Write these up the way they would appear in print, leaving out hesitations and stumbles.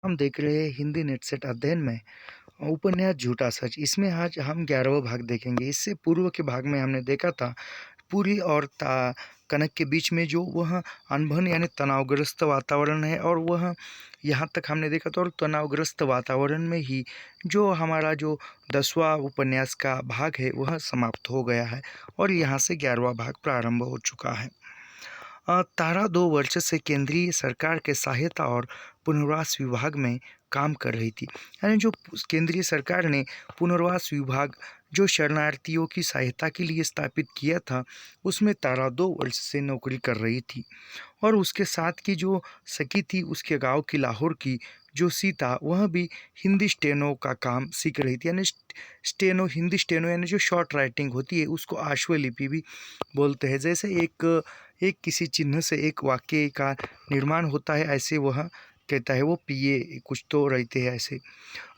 हम देख रहे हैं हिंदी नेट सेट अध्ययन में उपन्यास झूठा सच। इसमें आज हम 11वां भाग देखेंगे। इससे पूर्व के भाग में हमने देखा था पूरी और कनक के बीच में जो वह अनबन यानी तनावग्रस्त वातावरण है, और वह यहाँ तक हमने देखा था। और तनावग्रस्त वातावरण में ही जो हमारा जो 10वां उपन्यास का भाग है वह समाप्त हो गया है, और यहाँ से 11वां भाग प्रारंभ हो चुका है। तारा 2 वर्ष से केंद्रीय सरकार के सहायता और पुनर्वास विभाग में काम कर रही थी। यानी जो केंद्रीय सरकार ने पुनर्वास विभाग जो शरणार्थियों की सहायता के लिए स्थापित किया था, उसमें तारा 2 वर्ष से नौकरी कर रही थी। और उसके साथ की जो सखी थी उसके गांव की लाहौर की जो सीता, वह भी हिंदी स्टेनो का काम सीख रही थी। यानी स्टेनो, हिंदी स्टेनो यानी जो शॉर्ट राइटिंग होती है उसको आश्वलिपि भी बोलते हैं। जैसे एक एक किसी चिन्ह से एक वाक्य का निर्माण होता है, ऐसे वह कहता है। वो पिए कुछ तो रहते हैं ऐसे।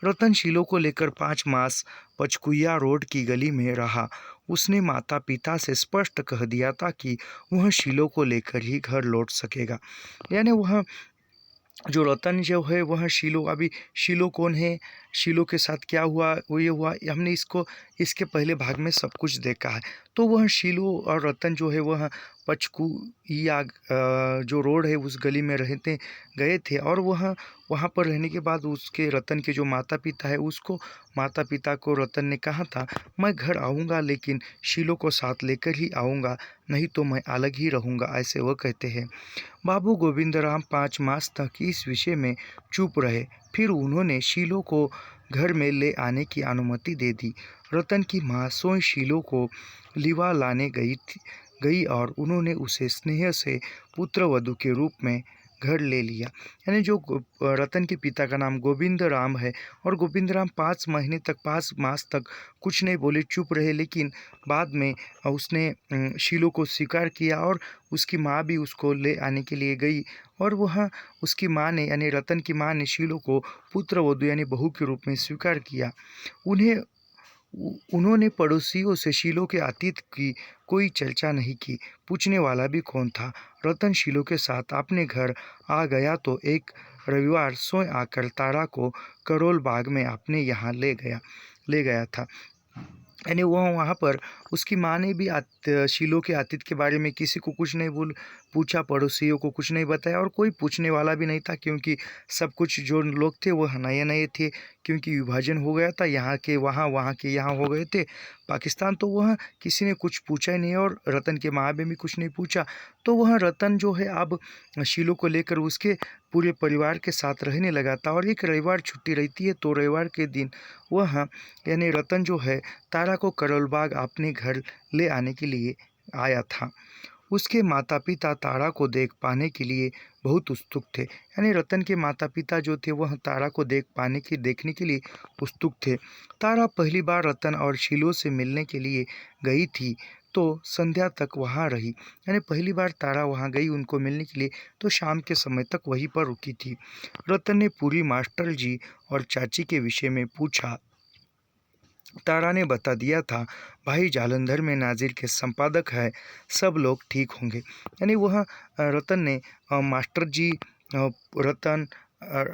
रतन शीलो को लेकर 5 मास पचकुया रोड की गली में रहा। उसने माता पिता से स्पष्ट कह दिया था कि वह शीलो को लेकर ही घर लौट सकेगा। यानी वह जो रतन जो है वह शीलो, अभी शीलो कौन है, शीलो के साथ क्या हुआ, वो ये हुआ, हमने इसको इसके पहले भाग में सब कुछ देखा है। तो वह शीलो और रतन जो है वह पचकुया जो रोड है उस गली में रहते गए थे। और वह वहाँ पर रहने के बाद उसके रतन के जो माता पिता है, उसको माता पिता को रतन ने कहा था, मैं घर आऊँगा लेकिन शीलो को साथ लेकर ही आऊँगा, नहीं तो मैं अलग ही रहूँगा, ऐसे वह कहते हैं। बाबू गोविंदराम 5 मास तक इस विषय में चुप रहे। फिर उन्होंने शीलो को घर में ले आने की अनुमति दे दी। रतन की माँ स्वयं शीलो को लिवा लाने गई और उन्होंने उसे स्नेह से पुत्रवधू के रूप में घर ले लिया। यानी जो रतन के पिता का नाम गोविंद राम है, और गोविंद राम 5 महीने तक, 5 मास तक कुछ नहीं बोले, चुप रहे। लेकिन बाद में उसने शीलो को स्वीकार किया, और उसकी माँ भी उसको ले आने के लिए गई। और वह उसकी माँ ने, यानी रतन की माँ ने शीलो को पुत्रवधू यानी बहू के रूप में स्वीकार किया। उन्होंने पड़ोसियों से शीलो के अतीत की कोई चर्चा नहीं की। पूछने वाला भी कौन था। रतन शीलो के साथ अपने घर आ गया तो एक रविवार स्वयं आकर तारा को करोल बाग में अपने यहाँ ले गया था। यानी वह वहाँ पर उसकी माँ ने भी शीलो के अतीत के बारे में किसी को कुछ नहीं पूछा, पड़ोसियों को कुछ नहीं बताया, और कोई पूछने वाला भी नहीं था, क्योंकि सब कुछ जो लोग थे वह नए नए थे। क्योंकि विभाजन हो गया था, यहाँ के वहाँ, वहाँ के यहाँ हो गए थे पाकिस्तान। तो वह किसी ने कुछ पूछा ही नहीं, और रतन के माँ ने भी कुछ नहीं पूछा। तो वह रतन जो है अब शीलो को लेकर उसके पूरे परिवार के साथ रहने लगा था। और एक रविवार छुट्टी रहती है, तो रविवार के दिन वह, यानी रतन जो है, तारा को करोलबाग अपने घर ले आने के लिए आया था। उसके माता पिता तारा को देख पाने के लिए बहुत उत्सुक थे। यानी रतन के माता पिता जो थे वह तारा को देखने के लिए उत्सुक थे। तारा पहली बार रतन और शीलो से मिलने के लिए गई थी, तो संध्या तक वहाँ रही। यानी पहली बार तारा वहाँ गई उनको मिलने के लिए, तो शाम के समय तक वहीं पर रुकी थी। रतन ने पूरी मास्टर जी और चाची के विषय में पूछा। तारा ने बता दिया था, भाई जालंधर में नाजिर के संपादक है, सब लोग ठीक होंगे। यानी वह रतन ने मास्टर जी, रतन अ,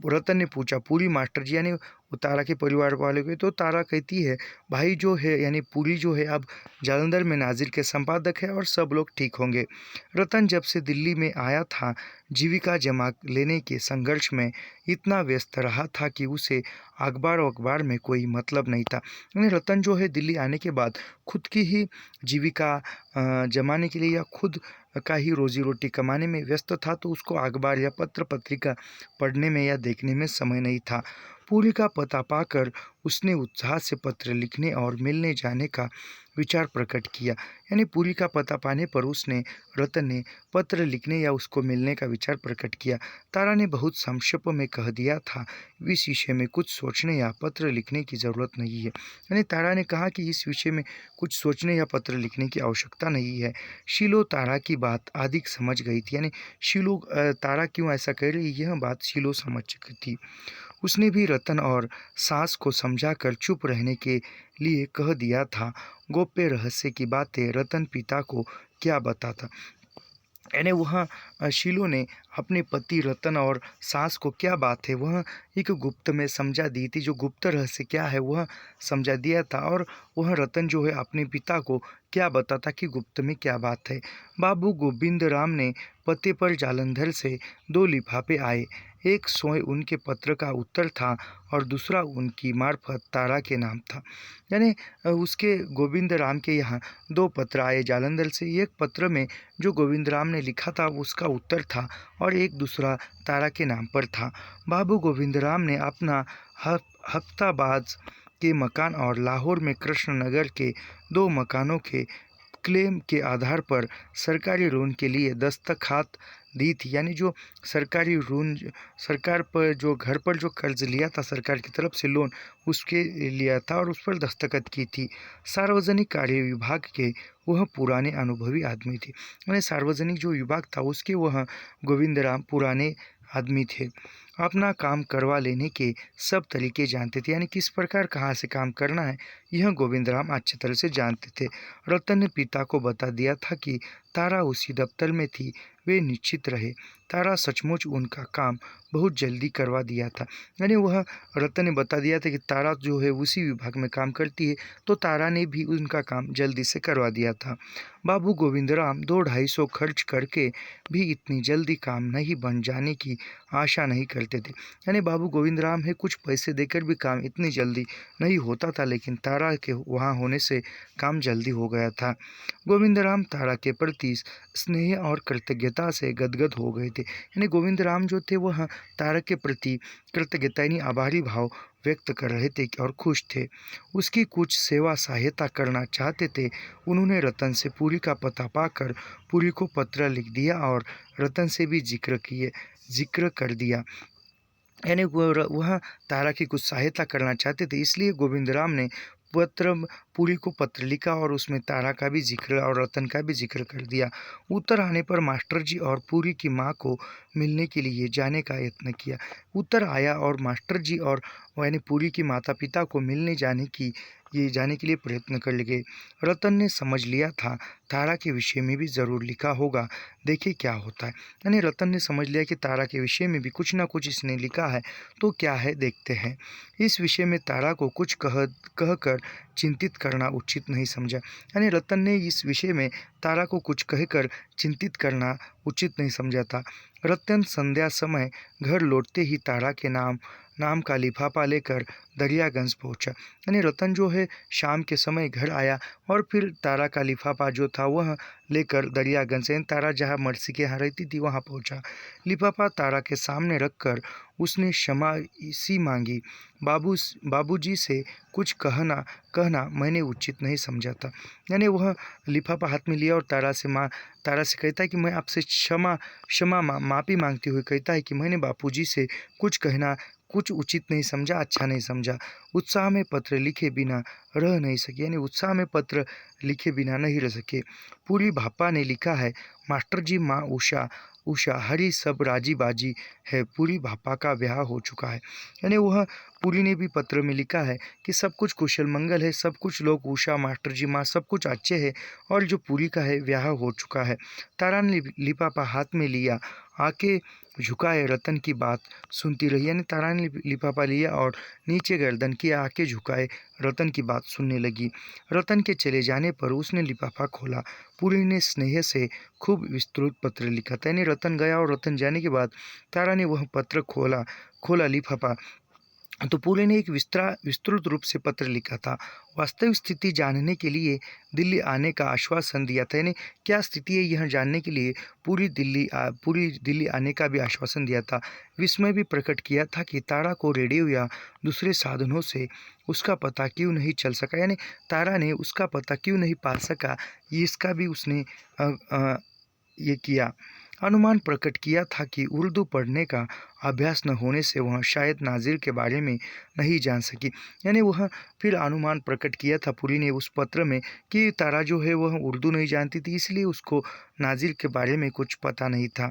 रतन ने पूछा पूरी मास्टर जी, यानी वो तारा के परिवार वाले को। तो तारा कहती है, भाई जो है यानी पूरी जो है अब जालंधर में नाजिर के संपादक है और सब लोग ठीक होंगे। रतन जब से दिल्ली में आया था, जीविका जमा लेने के संघर्ष में इतना व्यस्त रहा था कि उसे अखबार में कोई मतलब नहीं था। यानी रतन जो है दिल्ली आने के बाद खुद की ही जीविका जमाने के लिए या खुद का ही रोजी रोटी कमाने में व्यस्त था, तो उसको अखबार या पत्र पत्रिका पढ़ने में या देखने में समय नहीं था। पूरी का पता पाकर उसने उत्साह से पत्र लिखने और मिलने जाने का विचार प्रकट किया। यानी पूरी का पता पाने पर रतन ने पत्र लिखने या उसको मिलने का विचार प्रकट किया। तारा ने बहुत संक्षेप में कह दिया था, इस विषय में कुछ सोचने या पत्र लिखने की ज़रूरत नहीं है। यानी तारा ने कहा कि इस विषय में कुछ सोचने या पत्र लिखने की आवश्यकता नहीं है। शीलो तारा की बात अधिक समझ गई थी। यानी शीलो तारा क्यों ऐसा कह रही, यह बात शीलो समझ चुकी थी। उसने भी रतन और सास को समझाकर चुप रहने के लिए कह दिया था। गोप्य रहस्य की बातें रतन पिता को क्या बताता। यानी वह शीलो ने अपने पति रतन और सास को क्या बात है वह एक गुप्त में समझा दी थी। जो गुप्त रहस्य क्या है वह समझा दिया था, और वह रतन जो है अपने पिता को क्या बताता कि गुप्त में क्या बात है। बाबू गोविंद राम ने पते पर जालंधर से 2 लिफाफे आए। एक स्वयं उनके पत्र का उत्तर था और दूसरा उनकी मार्फत तारा के नाम था। यानी उसके गोविंद राम के यहाँ 2 पत्र आए जालंधर से। एक पत्र में जो गोविंद राम ने लिखा था उसका उत्तर था, और एक दूसरा तारा के नाम पर था। बाबू गोविंद राम ने अपना हफ्ताबाद के मकान और लाहौर में कृष्णनगर के 2 मकानों के क्लेम के आधार पर सरकारी लोन के लिए दस्तखत दी थी। यानी जो सरकारी लोन, सरकार पर जो घर पर जो कर्ज लिया था सरकार की तरफ से लोन, उसके लिया था और उस पर दस्तखत की थी। सार्वजनिक कार्य विभाग के वह पुराने अनुभवी आदमी थे। यानी सार्वजनिक जो विभाग था उसके वह गोविंद राम पुराने आदमी थे। अपना काम करवा लेने के सब तरीके जानते थे। यानी किस प्रकार कहाँ से काम करना है यह गोविंद राम अच्छी तरह से जानते थे। रतन ने पिता को बता दिया था कि तारा उसी दफ्तर में थी। वे निश्चित रहे। तारा सचमुच उनका काम बहुत जल्दी करवा दिया था। यानी वह रतन ने बता दिया था कि तारा जो है उसी विभाग में काम करती है, तो तारा ने भी उनका काम जल्दी से करवा दिया था। बाबू गोविंद राम 200-250 खर्च करके भी इतनी जल्दी काम नहीं बन जाने की आशा नहीं करते थे। यानी बाबू गोविंद राम है कुछ पैसे देकर भी काम इतनी जल्दी नहीं होता था, लेकिन तारा के वहाँ होने से काम जल्दी हो गया था। गोविंद राम तारा के प्रति स्नेह और कृतज्ञता से गदगद हो गए थे। यानी गोविंद राम जो थे वह तारा के प्रति कृतज्ञता यानी आभारी भाव व्यक्त कर रहे थे और खुश थे। उसकी कुछ सेवा सहायता करना चाहते थे। उन्होंने रतन से पूरी का पता पाकर पूरी को पत्र लिख दिया और रतन से भी जिक्र कर दिया। यानी वह तारा की कुछ सहायता करना चाहते थे, इसलिए गोविंद राम ने पत्र पुरी को पत्र लिखा और उसमें तारा का भी जिक्र और रतन का भी जिक्र कर दिया। उत्तर आने पर मास्टर जी और पुरी की माँ को मिलने के लिए जाने का यत्न किया। उत्तर आया और मास्टर जी और यानी पुरी की माता पिता को मिलने जाने के लिए प्रयत्न कर लगे। रतन ने समझ लिया था तारा के विषय में भी ज़रूर लिखा होगा, देखे क्या होता है। यानी रतन ने समझ लिया कि तारा के विषय में भी कुछ ना कुछ इसने लिखा है, तो क्या है देखते हैं। इस विषय में तारा को कुछ कहकर चिंतित करना उचित नहीं समझा। यानी रतन ने इस विषय में तारा को कुछ कहकर चिंतित करना उचित नहीं समझा था। रतन संध्या समय घर लौटते ही तारा के नाम का लिफाफा लेकर दरियागंज पहुंचा। यानी रतन जो है शाम के समय घर आया और फिर तारा का लिफाफा जो था वह लेकर दरियागंज से तारा जहाँ मर्सी के यहाँ रहती थी वहाँ पहुंचा। लिफाफा तारा के सामने रखकर उसने क्षमा सी मांगी। बाबूजी से कुछ कहना मैंने उचित नहीं समझा था। यानी वह लिफाफा हाथ में लिया और तारा से कहता है कि मैं आपसे माफ़ी मांगते हुए कहता है कि मैंने बापूजी से कुछ उचित नहीं समझा, अच्छा नहीं समझा। उत्साह में पत्र लिखे बिना रह नहीं सके। यानी उत्साह में पत्र लिखे बिना नहीं रह सके। पूरी भापा ने लिखा है, मास्टर जी माँ उषा हरी सब राजी बाजी है। पूरी भापा का ब्याह हो चुका है। यानी वह पूरी ने भी पत्र में लिखा है कि सब कुछ कुशल मंगल है, सब कुछ लोग उषा मास्टर जी माँ सब कुछ अच्छे है, और जो पूरी का है ब्याह हो चुका है। तारा ने लिफाफा हाथ में लिया, आके झुकाए रतन की बात सुनती रही। यानी तारा ने लिफाफा लिया और नीचे गर्दन की आके झुकाए रतन की बात सुनने लगी। रतन के चले जाने पर उसने लिफाफा खोला। पूरी ने स्नेह से खूब विस्तृत पत्र लिखा था। यानी रतन गया और रतन जाने के बाद तारा ने वह पत्र खोला लिफाफा, तो पूरी ने एक विस्तृत रूप से पत्र लिखा था। वास्तविक स्थिति जानने के लिए दिल्ली आने का आश्वासन दिया था। यानी क्या स्थिति है यह जानने के लिए पूरी दिल्ली आने का भी आश्वासन दिया था। विस्मय भी प्रकट किया था कि तारा को रेडियो या दूसरे साधनों से उसका पता क्यों नहीं चल सका। यानी तारा ने उसका पता क्यों नहीं पा सका, इसका भी उसने ये किया। अनुमान प्रकट किया था कि उर्दू पढ़ने का अभ्यास न होने से वह शायद नाज़िर के बारे में नहीं जान सकी। यानी वह फिर अनुमान प्रकट किया था पुरी ने उस पत्र में कि तारा जो है वह उर्दू नहीं जानती थी, इसलिए उसको नाज़िर के बारे में कुछ पता नहीं था।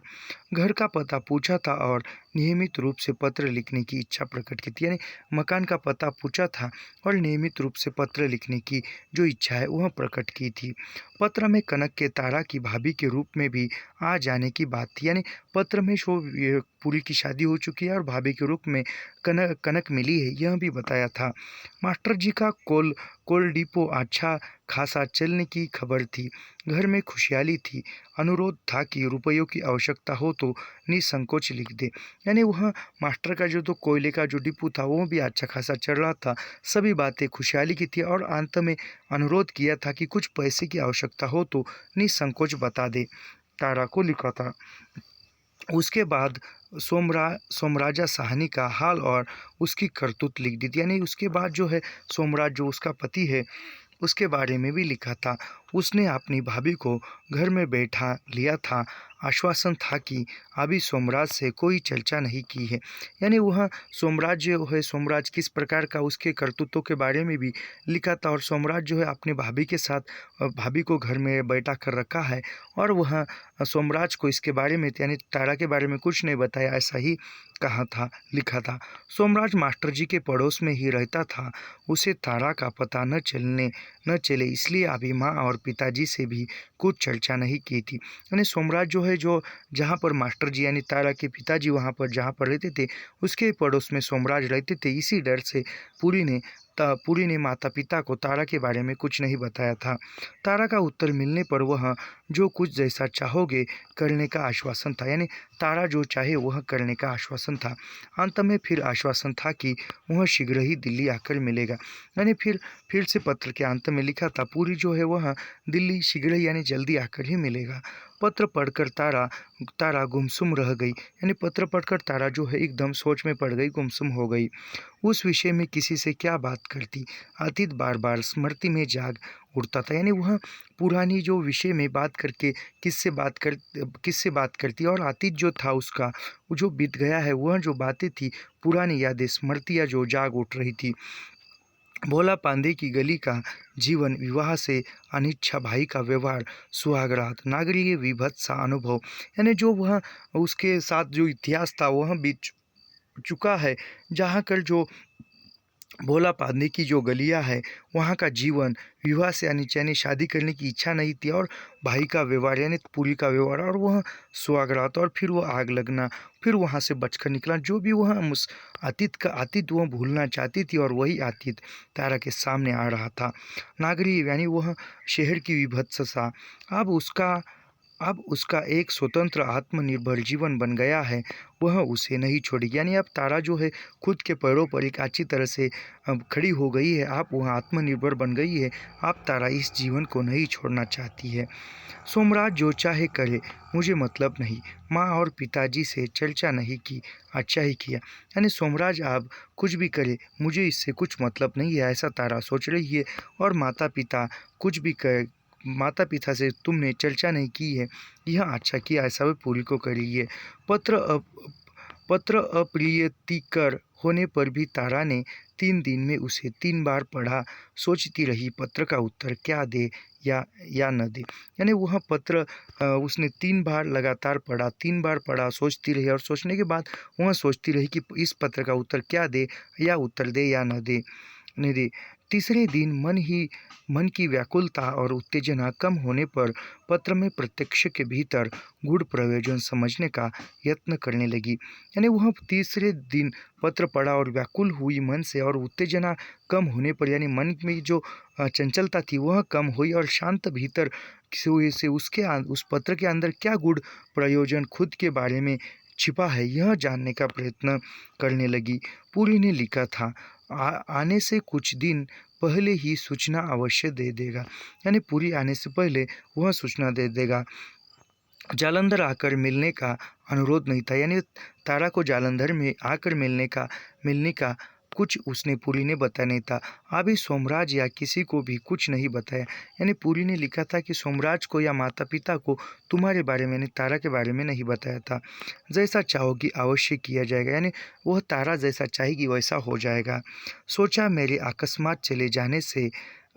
घर का पता पूछा था और नियमित रूप से पत्र लिखने की इच्छा प्रकट की थी। यानी मकान का पता पूछा था और नियमित रूप से पत्र लिखने की जो इच्छा है वह प्रकट की थी। पत्र में कनक के तारा की भाभी के रूप में भी आ जाने की बात थी। यानी पत्र में जो ये पुरी की शादी हो चुकी है और भाभी के रूप में कनक मिली है, यह भी बताया था। मास्टर जी का कोल डिपो अच्छा खासा चलने की खबर थी। घर में खुशहाली थी। अनुरोध था कि रुपयों की आवश्यकता हो तो निसंकोच लिख दे। यानी वह मास्टर का जो तो कोयले का जो डिपो था वो भी अच्छा खासा चल रहा था। सभी बातें खुशहाली की थी और अंत में अनुरोध किया था कि कुछ पैसे की आवश्यकता हो तो निसंकोच बता दे। तारा को लिखा था। उसके बाद सोमराजा साहनी का हाल और उसकी करतूत लिख दी थी। यानी उसके बाद जो है सोमराज जो उसका पति है उसके बारे में भी लिखा था। उसने अपनी भाभी को घर में बैठा लिया था। आश्वासन था कि अभी सोमराज से कोई चर्चा नहीं की है। यानी वह सोमराज जो है सोमराज किस प्रकार का उसके करतूतों के बारे में भी लिखा था और सोमराज जो है अपनी भाभी के साथ भाभी को घर में बैठा कर रखा है और वह सोमराज को इसके बारे में यानी तारा के बारे में कुछ नहीं बताया, ऐसा ही कहा था, लिखा था। सोमराज मास्टर जी के पड़ोस में ही रहता था। उसे तारा का पता न चले इसलिए अभी माँ और पिताजी से भी कुछ चर्चा नहीं की थी। यानी सोमराज जो है जो जहाँ पर मास्टर जी यानी तारा के पिताजी वहाँ पर जहाँ पर रहते थे उसके पड़ोस में सोमराज रहते थे। इसी डर से पुरी ने माता पिता को तारा के बारे में कुछ नहीं बताया था। तारा का उत्तर मिलने पर वह जो कुछ जैसा चाहोगे करने का आश्वासन था। यानी तारा जो चाहे वह करने का आश्वासन था। अंत में फिर आश्वासन था कि वह शीघ्र ही दिल्ली आकर मिलेगा। यानी फिर से पत्र के अंत में लिखा था पूरी जो है वह दिल्ली शीघ्र ही यानी जल्दी आकर ही मिलेगा। पत्र पढ़कर तारा गुमसुम रह गई। यानी पत्र पढ़कर तारा जो है एकदम सोच में पड़ गई, गुमसुम हो गई। उस विषय में किसी से क्या बात करती। अतीत बार बार स्मृति में जाग उठता था। यानी वह पुरानी जो विषय में बात करके किससे बात करती और अतीत जो था उसका वो जो बीत गया है वह जो बातें थी पुरानी यादें स्मृतियाँ जो जाग उठ रही थी। भोला पांडे की गली का जीवन, विवाह से अनिच्छा, भाई का व्यवहार, सुहागरात, नागरिक विभत्स अनुभव, यानी जो वह उसके साथ जो इतिहास था वह बीत चुका है। जहाँ कर जो भोला पादनी की जो गलियाँ है वहाँ का जीवन, विवाह से यानी शादी करने की इच्छा नहीं थी और भाई का व्यवहार यानी पूरी का व्यवहार और वह सुहागरात और फिर वो आग लगना, फिर वहाँ से बचकर निकला। जो भी वह अतीत वह भूलना चाहती थी और वही अतीत तारा के सामने आ रहा था। नागरिक यानी वह शहर की विभत्सता अब उसका एक स्वतंत्र आत्मनिर्भर जीवन बन गया है, वह उसे नहीं छोड़ेगी। यानी अब तारा जो है खुद के पैरों पर एक अच्छी तरह से अब खड़ी हो गई है। आप वह आत्मनिर्भर बन गई है। अब तारा इस जीवन को नहीं छोड़ना चाहती है। सोमराज जो चाहे करे, मुझे मतलब नहीं। माँ और पिताजी से चर्चा नहीं की, अच्छा ही किया। यानी सोमराज आप कुछ भी करे, मुझे इससे कुछ मतलब नहीं है, ऐसा तारा सोच रही है। और माता पिता से तुमने चर्चा नहीं की है, यह अच्छा किया, ऐसा वे पूरी को करिए। पत्र अप्रियतिकर होने पर भी तारा ने 3 दिन में उसे 3 बार पढ़ा। सोचती रही पत्र का उत्तर क्या दे या न दे। यानी वह पत्र उसने 3 बार लगातार पढ़ा, 3 बार पढ़ा, सोचती रही और सोचने के बाद वह सोचती रही कि इस पत्र का उत्तर क्या दे, या उत्तर दे या न दे। निधि तीसरे दिन मन की व्याकुलता और उत्तेजना कम होने पर पत्र में प्रत्यक्ष के भीतर गूढ़ प्रयोजन समझने का यत्न करने लगी। यानी वह तीसरे दिन पत्र पढ़ा और व्याकुल हुई मन से और उत्तेजना कम होने पर यानी मन में जो चंचलता थी वह कम हुई और शांत भीतर से उस पत्र के अंदर क्या गूढ़ प्रयोजन खुद के बारे में छिपा है यह जानने का प्रयत्न करने लगी। पूरी ने लिखा था आने से कुछ दिन पहले ही सूचना अवश्य दे देगा। यानी पूरी आने से पहले वह सूचना दे देगा। जालंधर आकर मिलने का अनुरोध नहीं था। यानी तारा को जालंधर में आकर मिलने का कुछ उसने पूरी ने बताया नहीं था। अभी सोमराज या किसी को भी कुछ नहीं बताया। यानी पूरी ने लिखा था कि सोमराज को या माता पिता को तुम्हारे बारे में, यानी तारा के बारे में नहीं बताया था। जैसा चाहोगी अवश्य किया जाएगा, यानी वह तारा जैसा चाहेगी वैसा हो जाएगा। सोचा मेरे अकस्मात चले जाने से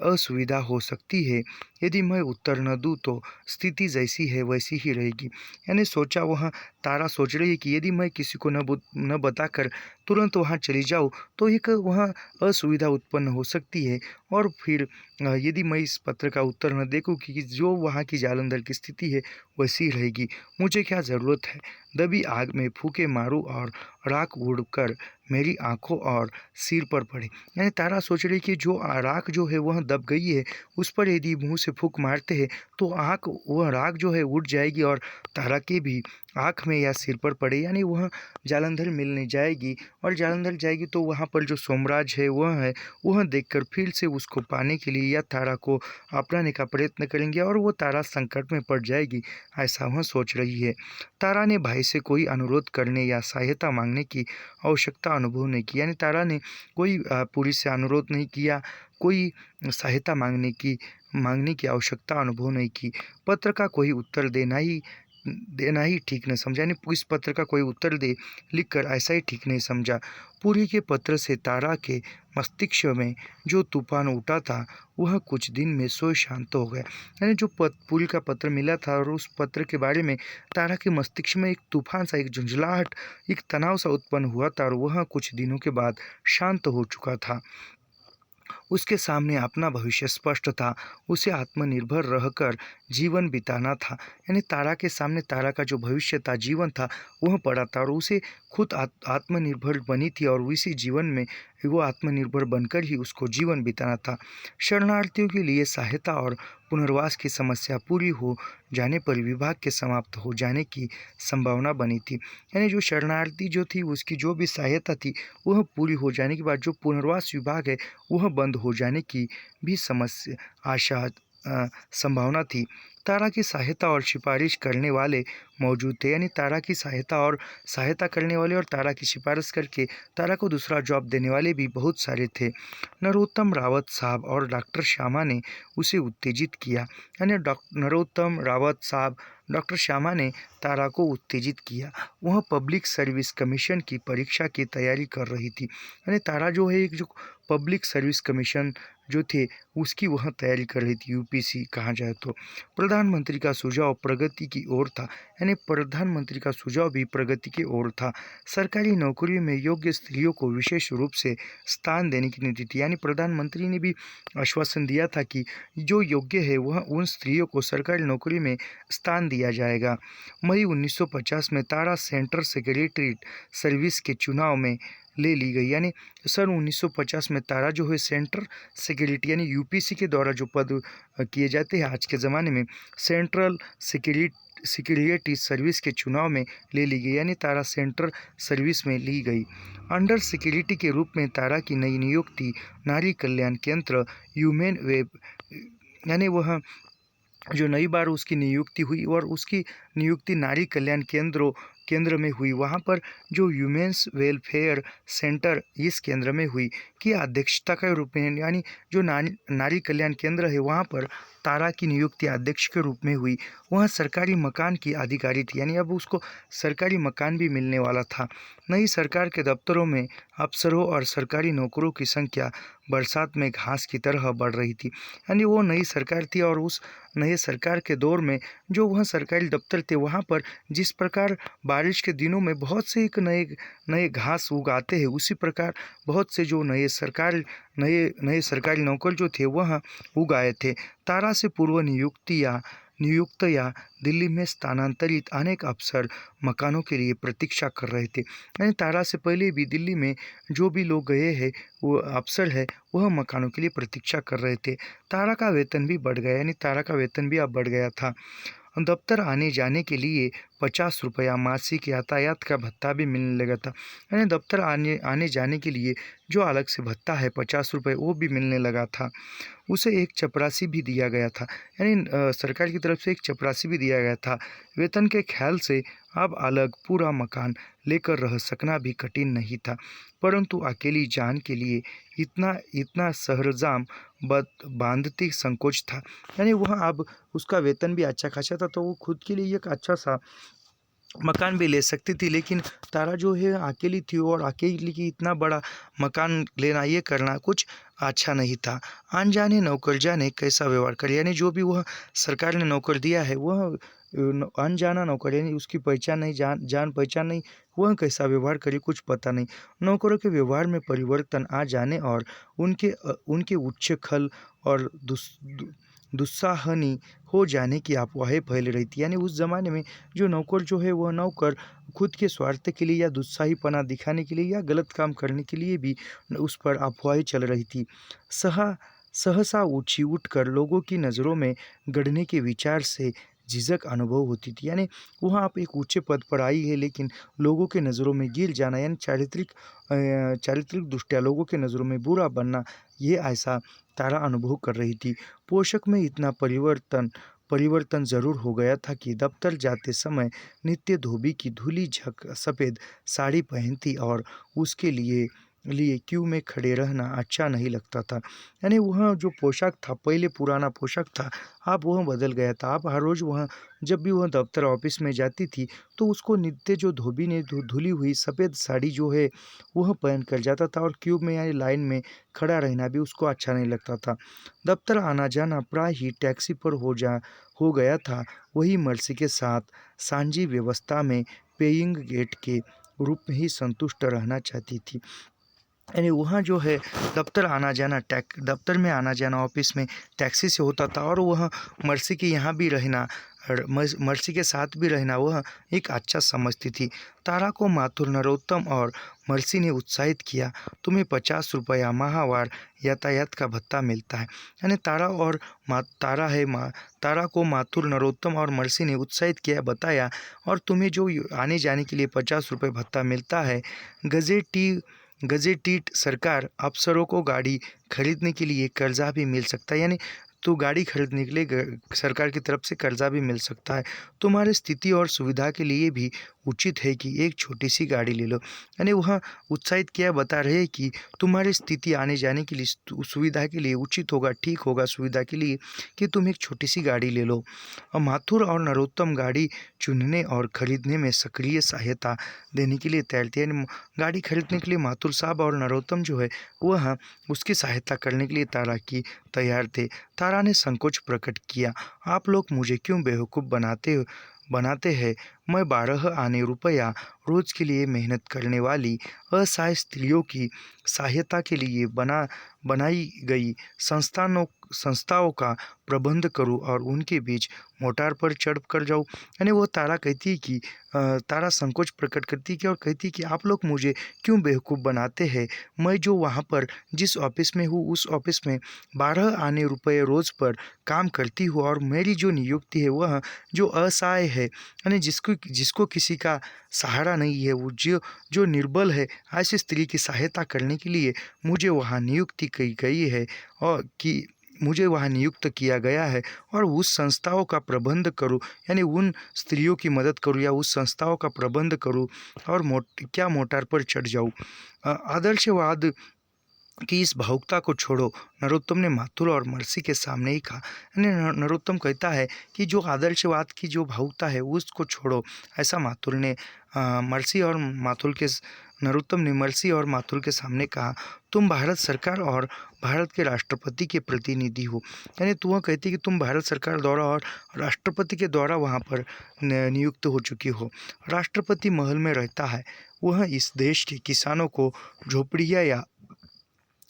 असुविधा हो सकती है। यदि मैं उत्तर न दूँ तो स्थिति जैसी है वैसी ही रहेगी। यानी सोचा, वह तारा सोच रही है कि यदि मैं किसी को न बताकर तुरंत वहाँ चली जाऊँ तो एक वहाँ असुविधा उत्पन्न हो सकती है, और फिर यदि मैं इस पत्र का उत्तर न देखूँ कि जो वहाँ की जालंधर की स्थिति है वैसी रहेगी, मुझे क्या ज़रूरत है दबी आग में फूंके मारूं और राख उड़कर मेरी आंखों और सिर पर पड़े। यानी तारा सोच रही कि जो राख जो है वह दब गई है, उस पर यदि मुंह से फूंक मारते हैं तो आँख, वह राख जो है उड़ जाएगी और तारा के भी आँख में या सिर पर पड़े, यानी वह जालंधर मिलने जाएगी। और जालंधर जाएगी तो वहाँ पर जो सोमराज है वह देखकर फिर से उसको पाने के लिए या तारा को अपनाने का प्रयत्न करेंगे और वो तारा संकट में पड़ जाएगी, ऐसा वह सोच रही है। तारा ने भाई से कोई अनुरोध करने या सहायता मांगने की आवश्यकता अनुभव नहीं की। यानी तारा ने कोई पुरी से अनुरोध नहीं किया, कोई सहायता मांगने की आवश्यकता अनुभव नहीं की। पत्र का कोई उत्तर देना ही ठीक नहीं समझा, यानी इस पत्र का कोई उत्तर दे लिखकर ऐसा ही ठीक नहीं समझा। पूरी के पत्र से तारा के मस्तिष्क में जो तूफान उठा था वह कुछ दिन में सोए शांत हो गया। यानी जो पूरी का पत्र मिला था और उस पत्र के बारे में तारा के मस्तिष्क में एक तूफान सा, एक झुंझलाहट, एक तनाव सा उत्पन्न हुआ था और वह कुछ दिनों के बाद शांत हो चुका था। उसके सामने अपना भविष्य स्पष्ट था। उसे आत्मनिर्भर रहकर जीवन बिताना था। यानी तारा के सामने तारा का जो भविष्य था, जीवन था, वह पड़ा था और उसे खुद आत्मनिर्भर बनी थी और इसी जीवन में वो आत्मनिर्भर बनकर ही उसको जीवन बिताना था। शरणार्थियों के लिए सहायता और पुनर्वास की समस्या पूरी हो जाने पर विभाग के समाप्त हो जाने की संभावना बनी थी। यानी जो शरणार्थी जो थी उसकी जो भी सहायता थी वह पूरी हो जाने के बाद जो पुनर्वास विभाग है वह बंद हो जाने की भी संभावना थी। तारा की सहायता और सिफारिश करने वाले मौजूद थे। यानी तारा की सहायता करने वाले और तारा की सिफारिश करके तारा को दूसरा जॉब देने वाले भी बहुत सारे थे। नरोत्तम रावत साहब और डॉक्टर श्यामा ने उसे उत्तेजित किया। यानी नरोत्तम रावत साहब, डॉक्टर श्यामा ने तारा को उत्तेजित किया। वह पब्लिक सर्विस कमीशन की परीक्षा की तैयारी कर रही थी। यानी तारा जो है, एक जो पब्लिक सर्विस कमीशन जो थे उसकी वह तैयारी कर रही थी, यूपीसी कहा जाए तो। प्रधानमंत्री का सुझाव प्रगति की ओर था। यानी प्रधानमंत्री का सुझाव भी प्रगति की ओर था। सरकारी नौकरी में योग्य स्त्रियों को विशेष रूप से स्थान देने की नीति थी। यानी प्रधानमंत्री ने भी आश्वासन दिया था कि जो योग्य है वह उन स्त्रियों को सरकारी नौकरी में स्थान दिया जाएगा। मई 1950 में तारा सेंट्रल सेक्रेटरीट सर्विस के चुनाव में ले ली गई। यानी सन 1950 में तारा जो है सेंट्रल सेक्रेटरी यानी यूपीसी के द्वारा जो पद किए जाते हैं आज के ज़माने में, सेंट्रल सेक्रेटरी सर्विस के चुनाव में ले ली गई। यानी तारा सेंट्रल सर्विस में ली गई। अंडर सेक्रेटरी के रूप में तारा की नई नियुक्ति नारी कल्याण केंद्र ह्यूमन वेब, यानी वह जो नई बार उसकी नियुक्ति हुई और उसकी नियुक्ति नारी कल्याण केंद्र में हुई। वहाँ पर जो ह्यूमेंस वेलफेयर सेंटर इस केंद्र में हुई कि अध्यक्षता के रूप में, यानी जो नारी कल्याण केंद्र है वहाँ पर तारा की नियुक्ति अध्यक्ष के रूप में हुई। वह सरकारी मकान की अधिकारी थी। यानी अब उसको सरकारी मकान भी मिलने वाला था। नई सरकार के दफ्तरों में अफसरों और सरकारी नौकरों की संख्या बरसात में घास की तरह बढ़ रही थी। यानी वो नई सरकार थी और उस नए सरकार के दौर में जो वह सरकारी दफ्तर थे वहाँ पर जिस प्रकार बारिश के दिनों में बहुत से एक नए घास उगाते हैं, उसी प्रकार बहुत से जो नए सरकारी नौकर जो थे वह उगाए थे। तारा से पूर्व नियुक्त या दिल्ली में स्थानांतरित अनेक अफसर मकानों के लिए प्रतीक्षा कर रहे थे। यानी तारा से पहले भी दिल्ली में जो भी लोग गए हैं वो अफसर है वह मकानों के लिए प्रतीक्षा कर रहे थे। तारा का वेतन भी बढ़ गया। यानी तारा का वेतन भी अब बढ़ गया था। दफ्तर आने जाने के लिए 50 रुपया मासिक यातायात का भत्ता भी मिलने लगा था। यानी दफ्तर आने जाने के लिए जो अलग से भत्ता है 50 रुपये वो भी मिलने लगा था। उसे एक चपरासी भी दिया गया था। यानी सरकार की तरफ से एक चपरासी भी दिया गया था। वेतन के ख्याल से अब अलग पूरा मकान लेकर रह सकना भी कठिन नहीं था, परंतु अकेली जान के लिए इतना इतना सरंजाम बांधती संकोच था। यानी वह अब उसका वेतन भी अच्छा खासा था, तो वो खुद के लिए एक अच्छा सा मकान भी ले सकती थी, लेकिन तारा जो है अकेली थी और अकेली की इतना बड़ा मकान लेना ये करना कुछ अच्छा नहीं था। अनजाने नौकर जाने कैसा व्यवहार करे, यानी जो भी वह सरकार ने नौकर दिया है वह अनजाना नौकर, यानी उसकी पहचान नहीं, जान पहचान नहीं, वह कैसा व्यवहार करे कुछ पता नहीं। नौकरों के व्यवहार में परिवर्तन आ जाने और उनके उच्च खल और दुस्साहनी हो जाने की अफवाहें फैल रही थी। यानी उस ज़माने में जो नौकर जो है वह नौकर खुद के स्वार्थ के लिए या दुस्साहीपना दिखाने के लिए या गलत काम करने के लिए भी उस पर अफवाहें चल रही थी। सहसा ऊँची उठकर लोगों की नज़रों में गड़ने के विचार से झिझक अनुभव होती थी। यानी वहाँ आप एक ऊँचे पद पर आई है, लेकिन लोगों के नज़रों में गिर जाना, यानी चारित्रिक दृष्टिया लोगों के नज़रों में बुरा बनना, ये ऐसा तारा अनुभव कर रही थी। पोशाक में इतना परिवर्तन जरूर हो गया था कि दफ्तर जाते समय नित्य धोबी की धुली झक सफ़ेद साड़ी पहनती और उसके लिए लिए क्यू में खड़े रहना अच्छा नहीं लगता था। यानी वह जो पोशाक था, पहले पुराना पोशाक था, अब वह बदल गया था। अब हर रोज़ वह जब भी वह दफ्तर ऑफिस में जाती थी तो उसको नित्य जो धोबी ने धुली हुई सफ़ेद साड़ी जो है वह पहन कर जाता था, और क्यूब में यानी लाइन में खड़ा रहना भी उसको अच्छा नहीं लगता था। दफ्तर आना जाना प्राय ही टैक्सी पर हो गया था। वही मर्सी के साथ सांझी व्यवस्था में पेइंग गेट के रूप में ही संतुष्ट रहना चाहती थी। यानी वहाँ जो है दफ्तर में आना जाना ऑफिस में टैक्सी से होता था, और वह मर्सी के यहाँ भी रहना और मर्सी के साथ भी रहना वह एक अच्छा समझती थी। तारा को माथुर नरोत्तम और मर्सी ने उत्साहित किया, तुम्हें 50 रुपया माहवार यातायात का भत्ता मिलता है। यानी तारा को माथुर नरोत्तम और मर्सी ने उत्साहित किया, बताया, और तुम्हें जो आने जाने के लिए 50 रुपये भत्ता मिलता है। गजेटिड सरकार अफसरों को गाड़ी खरीदने के लिए कर्जा भी मिल सकता है। यानी तो गाड़ी खरीदने के लिए सरकार की तरफ से कर्जा भी मिल सकता है। तुम्हारी स्थिति और सुविधा के लिए भी उचित है कि एक छोटी सी गाड़ी ले लो। यानी वह उत्साहित किया, बता रहे हैं कि तुम्हारी स्थिति आने जाने के लिए सुविधा के लिए उचित होगा, ठीक होगा सुविधा के लिए कि तुम एक छोटी सी गाड़ी ले लो। और माथुर और नरोत्तम गाड़ी चुनने और खरीदने में सक्रिय सहायता देने के लिए तैयार थे। यानी गाड़ी खरीदने के लिए माथुर साहब और नरोत्तम जो है वह उसकी सहायता करने के लिए तारा की तैयार थे। तारा ने संकोच प्रकट किया, आप लोग मुझे क्यों बेवकूफ़ बनाते हैं। मैं 12 आने रुपया रोज के लिए मेहनत करने वाली असहाय स्त्रियों की सहायता के लिए बनाई गई संस्थाओं का प्रबंध करूं और उनके बीच मोटार पर चढ़ कर जाऊं। यानी वो तारा कहती है कि तारा संकोच प्रकट करती है और कहती है कि आप लोग मुझे क्यों बेवकूफ़ बनाते हैं। मैं जो वहाँ पर जिस ऑफिस में हूँ उस ऑफिस में 12 आने रुपये रोज़ पर काम करती हूँ, और मेरी जो नियुक्ति है वह जो असहाय है, यानी जिसको किसी का सहारा नहीं है, वो जो निर्बल है, ऐसी स्त्री की सहायता करने के लिए मुझे वहाँ नियुक्ति की गई है, और कि मुझे वहाँ नियुक्त किया गया है, और उस संस्थाओं का प्रबंध करूँ, यानी उन स्त्रियों की मदद करूँ या उस संस्थाओं का प्रबंध करूँ, और क्या मोटार पर चढ़ जाऊँ। आदर्शवाद कि इस भावुकता को छोड़ो, नरोत्तम ने माथुर और मर्सी के सामने ही कहा। यानी नरोत्तम कहता है कि जो आदर्शवाद की जो भावुकता है उसको छोड़ो। ऐसा नरोत्तम ने मर्सी और माथुर के सामने कहा। तुम भारत सरकार और भारत के राष्ट्रपति के प्रतिनिधि हो। यानी तो वह कहती कि तुम भारत सरकार द्वारा और राष्ट्रपति के द्वारा वहाँ पर नियुक्त हो चुकी हो। राष्ट्रपति महल में रहता है, वह इस देश के किसानों को झोपड़ियाँ या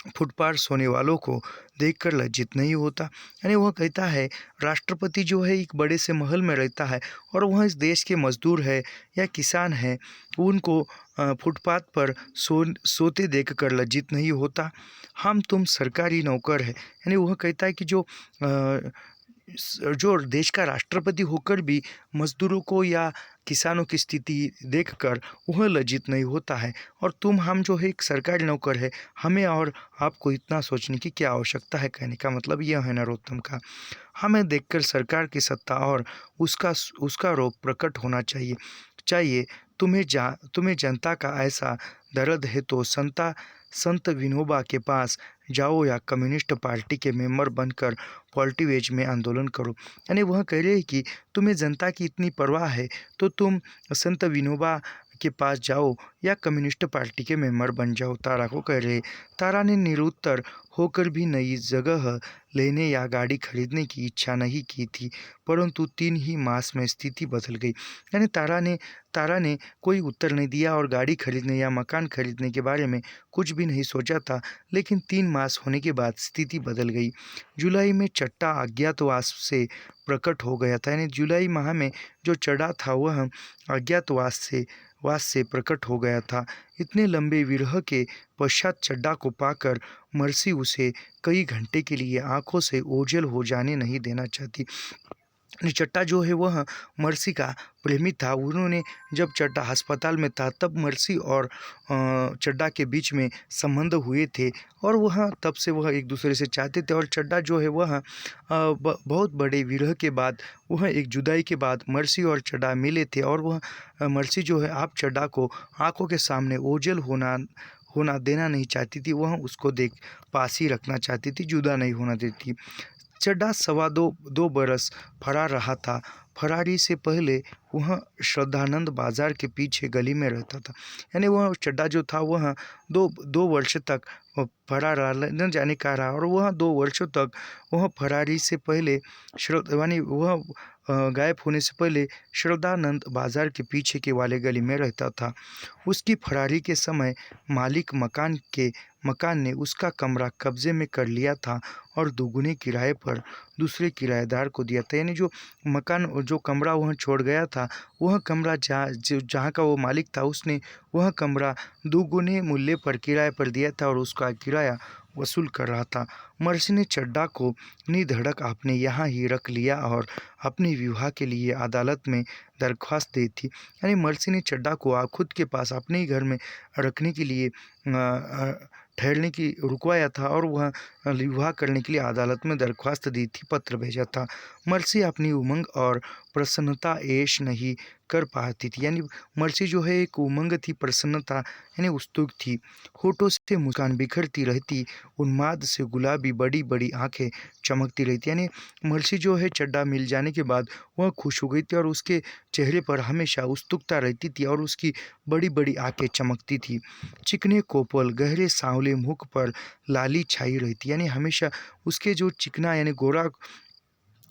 फुटपाथ सोने वालों को देखकर लज्जित नहीं होता। यानी वह कहता है राष्ट्रपति जो है एक बड़े से महल में रहता है, और वह इस देश के मजदूर है या किसान है, उनको फुटपाथ पर सोते देखकर लज्जित नहीं होता। हम तुम सरकारी नौकर है। यानी वह कहता है कि जो देश का राष्ट्रपति होकर भी मजदूरों को या किसानों की स्थिति देखकर वह लज्जित नहीं होता है, और हम जो है एक सरकारी नौकर है, हमें और आपको इतना सोचने की क्या आवश्यकता है। कहने का मतलब यह है नरोत्तम का, हमें देखकर सरकार की सत्ता और उसका रोब प्रकट होना चाहिए। चाहिए। तुम्हें जनता का ऐसा दर्द है तो संत विनोबा के पास जाओ या कम्युनिस्ट पार्टी के मेंबर बनकर पॉलिटिवेज में आंदोलन करो। यानी वह कह रहे हैं कि तुम्हें जनता की इतनी परवाह है तो तुम संत विनोबा के पास जाओ या कम्युनिस्ट पार्टी के मेंबर बन जाओ, तारा को कह रहे। तारा ने निरुत्तर होकर भी नई जगह लेने या गाड़ी खरीदने की इच्छा नहीं की थी, परंतु 3 ही मास में स्थिति बदल गई। यानी तारा ने कोई उत्तर नहीं दिया और गाड़ी खरीदने या मकान खरीदने के बारे में कुछ भी नहीं सोचा था, लेकिन 3 मास होने के बाद स्थिति बदल गई। जुलाई में चड्ढा अज्ञातवास से प्रकट हो गया था। यानी जुलाई माह में जो चड्ढा था वह वास से प्रकट हो गया था। इतने लंबे विरह के पश्चात चड्ढा को पाकर मर्सी उसे कई घंटे के लिए आंखों से ओझल हो जाने नहीं देना चाहती। चड्ढा जो है वह मर्सी का प्रेमी था। उन्होंने जब चड्ढा अस्पताल में था तब मर्सी और चड्ढा के बीच में संबंध हुए थे और वह तब से वह एक दूसरे से चाहते थे। और चड्ढा जो है वह बहुत बड़े विरह के बाद वह एक जुदाई के बाद मर्सी और चड्ढा मिले थे और वह मर्सी जो है आप चड्ढा को आंखों के सामने ओझल होना देना नहीं चाहती थी। वह उसको पास ही रखना चाहती थी, जुदा नहीं होना देती। चड्ढा सवा दो बरस फरार रहा था। फरारी से पहले वह श्रद्धानंद बाजार के पीछे गली में रहता था। यानी वह चड्ढा जो था वह दो वर्ष तक फरार न जाने का रहा और वह 2 वर्षों तक वह फरारी से पहले यानी वह गायब होने से पहले श्रद्धानंद बाजार के पीछे के वाले गली में रहता था। उसकी फरारी के समय मालिक मकान ने उसका कमरा कब्जे में कर लिया था और दुगुने किराए पर दूसरे किराएदार को दिया था। यानी जो कमरा वह छोड़ गया था, वह कमरा जहाँ का वो मालिक था उसने वह कमरा दुगुने मूल्य पर किराए पर दिया था और उसका किराया वसूल कर रहा था। मर्सी ने चड्ढा को निधड़क अपने यहाँ ही रख लिया और अपने विवाह के लिए अदालत में दरख्वास्त दी थी। यानी मर्सी ने चड्ढा को खुद के पास अपने ही घर में रखने के लिए ठहरने की रुकवाया था और वह विवाह करने के लिए अदालत में दरख्वास्त दी थी, पत्र भेजा था। मर्सी अपनी उमंग और प्रसन्नता ऐश नहीं कर पाती थी। यानी मर्सी जो है एक उमंग थी, प्रसन्नता यानी उत्सुक थी। होठों से मुस्कान बिखरती रहती, उन्माद से गुलाबी बड़ी बड़ी आंखें चमकती रहती। यानी मर्सी जो है चड्ढा मिल जाने के बाद वह खुश हो गई थी और उसके चेहरे पर हमेशा उत्सुकता रहती थी और उसकी बड़ी बड़ी आंखें चमकती थी। चिकने कोपल गहरे सांवले मुख पर लाली छाई रहती। यानी हमेशा उसके जो चिकना यानी गोरा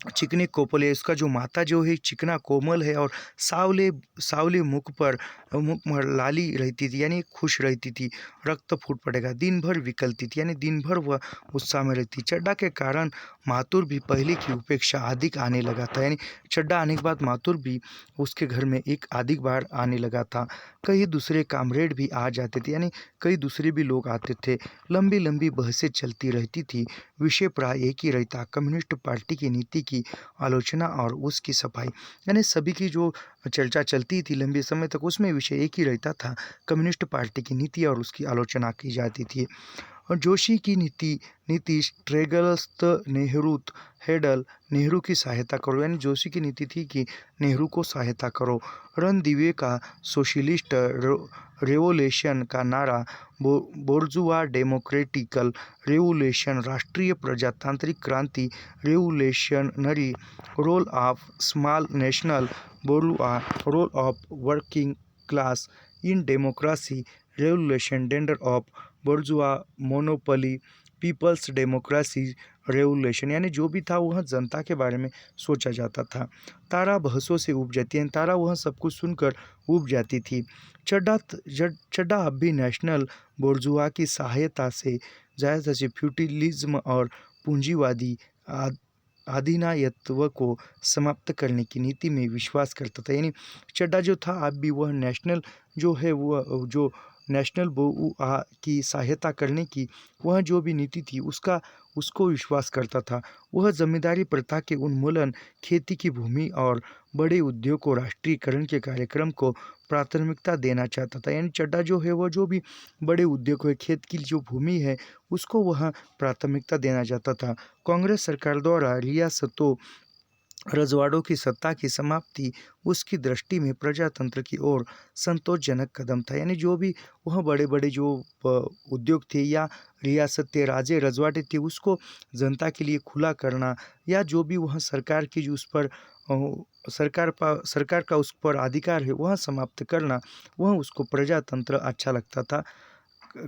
चिकने कोपल है, उसका जो माथा जो है चिकना कोमल है और सावले मुख पर लाली रहती थी, यानी खुश रहती थी। रक्त फूट पड़ेगा, दिन भर विकलती थी, यानी दिन भर वह उत्साह में रहती। चड्ढा के कारण मातुर भी पहले की उपेक्षा अधिक आने लगा था। यानी चड्ढा आने के बाद मातुर भी उसके घर में एक अधिक बार आने लगा था। कई दूसरे कामरेड भी आ जाते थे, यानी कई दूसरे भी लोग आते थे। लंबी लंबी बहसें चलती रहती थी। विषय प्राय एक ही रहता, कम्युनिस्ट पार्टी की नीति की आलोचना और उसकी सफाई। यानी सभी की जो चर्चा चलती थी लंबे समय तक, उसमें विषय एक ही रहता था, कम्युनिस्ट पार्टी की नीति और उसकी आलोचना की जाती थी। और जोशी की नीति ट्रेगलस्त नेहरूत हेडल, नेहरू की सहायता करो। यानी जोशी की नीति थी कि नेहरू को सहायता करो। रणदिवे का सोशलिस्ट रेवोल्यूशन का नारा, बोर्जुआ डेमोक्रेटिकल रेवोल्यूशन, राष्ट्रीय प्रजातांत्रिक क्रांति, revolutionary role of small national bourgeois, role of working class in democracy, revolution danger of bourgeois monopoly, people's democracy revolution. यानी जो भी था वह जनता के बारे में सोचा जाता था। तारा बहसों से उब जाती है, तारा वह सब कुछ सुनकर उब जाती थी। चड्ढा अब भी नेशनल बोर्जुआ की सहायता से ज़्यादा से फ्यूटिलिज्म और पूंजीवादी अधिनायत्व को समाप्त करने की नीति में विश्वास करता था। यानी चड्ढा जो था अब भी वह नेशनल जो है वह जो नेशनल बोर्जुआ की सहायता करने की वह जो भी नीति थी उसको विश्वास करता था। वह जमींदारी प्रथा के उन्मूलन, खेती की भूमि और बड़े उद्योग को राष्ट्रीयकरण के कार्यक्रम को प्राथमिकता देना चाहता था। यानी चड्ढा जो है वह जो भी बड़े उद्योग है, खेत की जो भूमि है उसको वह प्राथमिकता देना चाहता था। कांग्रेस सरकार द्वारा रियासतों रजवाड़ों की सत्ता की समाप्ति उसकी दृष्टि में प्रजातंत्र की ओर संतोषजनक कदम था। यानी जो भी वह बड़े बड़े जो उद्योग थे या रियासत थे, राजे रजवाड़े थे, उसको जनता के लिए खुला करना, या जो भी वह सरकार की जो उस पर सरकार का उस पर अधिकार है वह समाप्त करना, वह उसको प्रजातंत्र अच्छा लगता था,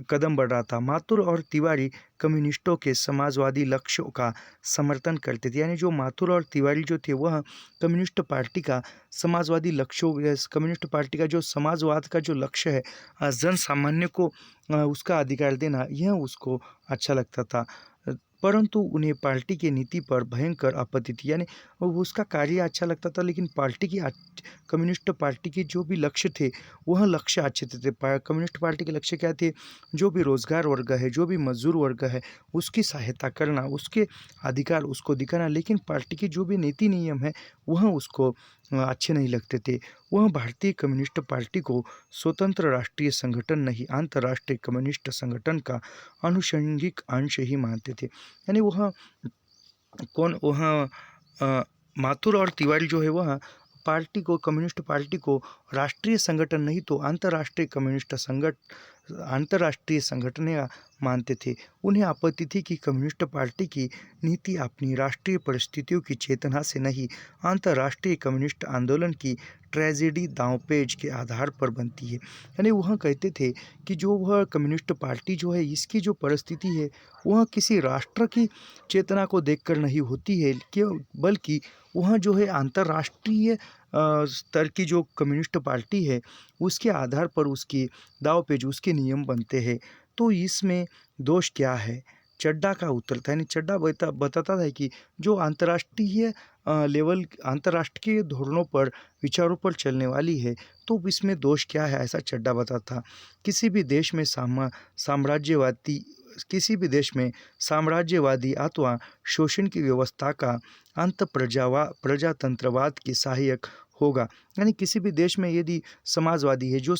कदम बढ़ रहा था। माथुर और तिवारी कम्युनिस्टों के समाजवादी लक्ष्यों का समर्थन करते थे। यानी जो माथुर और तिवारी जो थे वह कम्युनिस्ट पार्टी का समाजवादी लक्ष्यों कम्युनिस्ट पार्टी का जो समाजवाद का जो लक्ष्य है, जन सामान्य को उसका अधिकार देना, यह उसको अच्छा लगता था। परंतु उन्हें पार्टी की नीति पर भयंकर आपत्ति थी। यानी वो उसका कार्य अच्छा लगता था, लेकिन कम्युनिस्ट पार्टी के जो भी लक्ष्य थे वह लक्ष्य अच्छे थे। कम्युनिस्ट पार्टी के लक्ष्य क्या थे? जो भी रोजगार वर्ग है, जो भी मजदूर वर्ग है, उसकी सहायता करना, उसके अधिकार उसको दिखाना। लेकिन पार्टी की जो भी नीति नियम है वह उसको अच्छे नहीं लगते थे। वह भारतीय कम्युनिस्ट पार्टी को स्वतंत्र राष्ट्रीय संगठन नहीं, अंतर्राष्ट्रीय कम्युनिस्ट संगठन का आनुषंगिक अंश ही मानते थे। यानी वह माथुर और तिवारी जो है वह कम्युनिस्ट पार्टी को राष्ट्रीय संगठन नहीं तो अंतर्राष्ट्रीय संगठन या मानते थे। उन्हें आपत्ति थी कि कम्युनिस्ट पार्टी की नीति अपनी राष्ट्रीय परिस्थितियों की चेतना से नहीं, अंतर्राष्ट्रीय कम्युनिस्ट आंदोलन की ट्रेजेडी दांवपेच के आधार पर बनती है। यानी वह कहते थे कि जो वह कम्युनिस्ट पार्टी जो है इसकी जो परिस्थिति है वह किसी राष्ट्र की चेतना को देखकर नहीं होती है, क्यों, बल्कि वह जो है अंतर्राष्ट्रीय स्तर की जो कम्युनिस्ट पार्टी है उसके आधार पर उसकी दांवपेच, उसके नियम बनते हैं। तो इसमें दोष क्या है? चड्ढा का उत्तर था। यानी चड्ढा बताता है कि जो अंतर्राष्ट्रीय धोरणों पर, विचारों पर चलने वाली है, तो इसमें दोष क्या है, ऐसा चड्ढा बताता था। किसी भी देश में साम्राज्यवादी साम्राज्यवादी अथवा शोषण की व्यवस्था का अंत प्रजातंत्रवाद की सहायक होगा। यानी किसी भी देश में यदि समाजवादी है, जो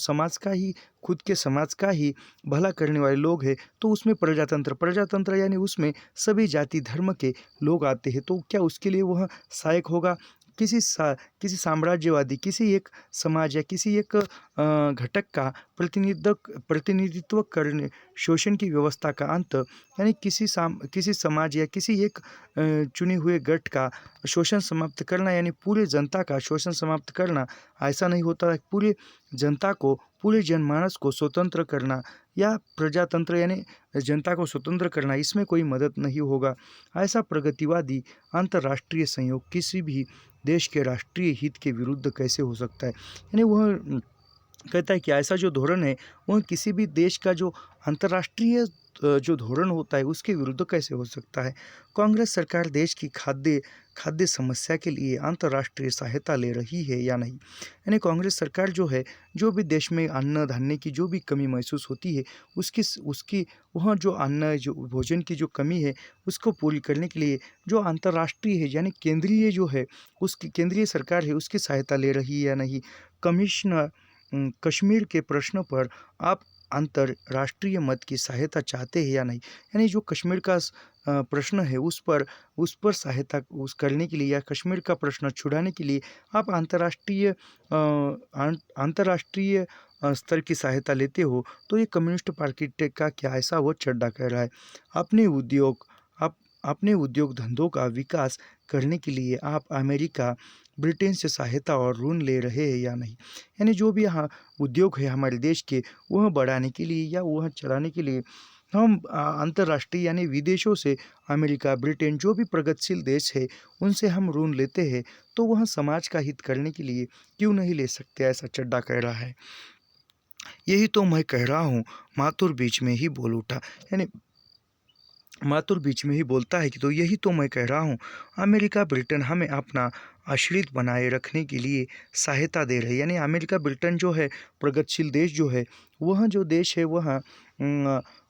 खुद के समाज का ही भला करने वाले लोग हैं, तो उसमें प्रजातंत्र यानी उसमें सभी जाति धर्म के लोग आते हैं, तो क्या उसके लिए वह सहायक होगा? किसी साम्राज्यवादी, किसी एक समाज या किसी एक घटक का प्रतिनिधित्व करने, शोषण की व्यवस्था का अंत, यानी किसी समाज या किसी एक चुने हुए गठ का शोषण समाप्त करना, यानी पूरे जनता का शोषण समाप्त करना, ऐसा नहीं होता है। पूरे जनमानस को स्वतंत्र करना या प्रजातंत्र यानी जनता को स्वतंत्र करना, इसमें कोई मदद नहीं होगा। ऐसा प्रगतिवादी अंतर्राष्ट्रीय संयोग किसी भी देश के राष्ट्रीय हित के विरुद्ध कैसे हो सकता है? यानी वह कहता है कि ऐसा जो धोरण है वह किसी भी देश का जो अंतर्राष्ट्रीय जो धोरण होता है उसके विरुद्ध कैसे हो सकता है? कांग्रेस सरकार देश की खाद्य समस्या के लिए अंतर्राष्ट्रीय सहायता ले रही है या नहीं? यानी कांग्रेस सरकार जो है, जो भी देश में अन्न धान्य की जो भी कमी महसूस होती है, उसकी उसकी वह जो भोजन की जो कमी है उसको पूरी करने के लिए जो अंतर्राष्ट्रीय है यानी केंद्रीय जो है, उसकी केंद्रीय सरकार है, उसकी सहायता ले रही है या नहीं? कश्मीर के प्रश्न पर आप अंतर्राष्ट्रीय मत की सहायता चाहते हैं या नहीं? यानी जो कश्मीर का प्रश्न है उस पर सहायता करने के लिए या कश्मीर का प्रश्न छुड़ाने के लिए आप अंतर्राष्ट्रीय स्तर की सहायता लेते हो, तो ये कम्युनिस्ट पार्टी का क्या, ऐसा वो चड्ढा कह रहा है। अपने उद्योग आप अपने उद्योग धंधों का विकास करने के लिए आप अमेरिका, ब्रिटेन से सहायता और ऋण ले रहे हैं या नहीं? यानी जो भी यहाँ उद्योग है हमारे देश के, वह बढ़ाने के लिए या वह चलाने के लिए हम अंतर्राष्ट्रीय यानी विदेशों से, अमेरिका, ब्रिटेन, जो भी प्रगतिशील देश है उनसे हम ऋण लेते हैं, तो वह समाज का हित करने के लिए क्यों नहीं ले सकते, ऐसा चड्ढा कह रहा है। यही तो मैं कह रहा हूँ, माथुर बीच में ही बोल उठा। यानी माथुर बीच में ही बोलता है कि तो यही तो मैं कह रहा हूँ, अमेरिका, ब्रिटेन हमें अपना आश्रित बनाए रखने के लिए सहायता दे रहे हैं। यानी अमेरिका, ब्रिटेन जो है, प्रगतिशील देश जो है, वह जो देश है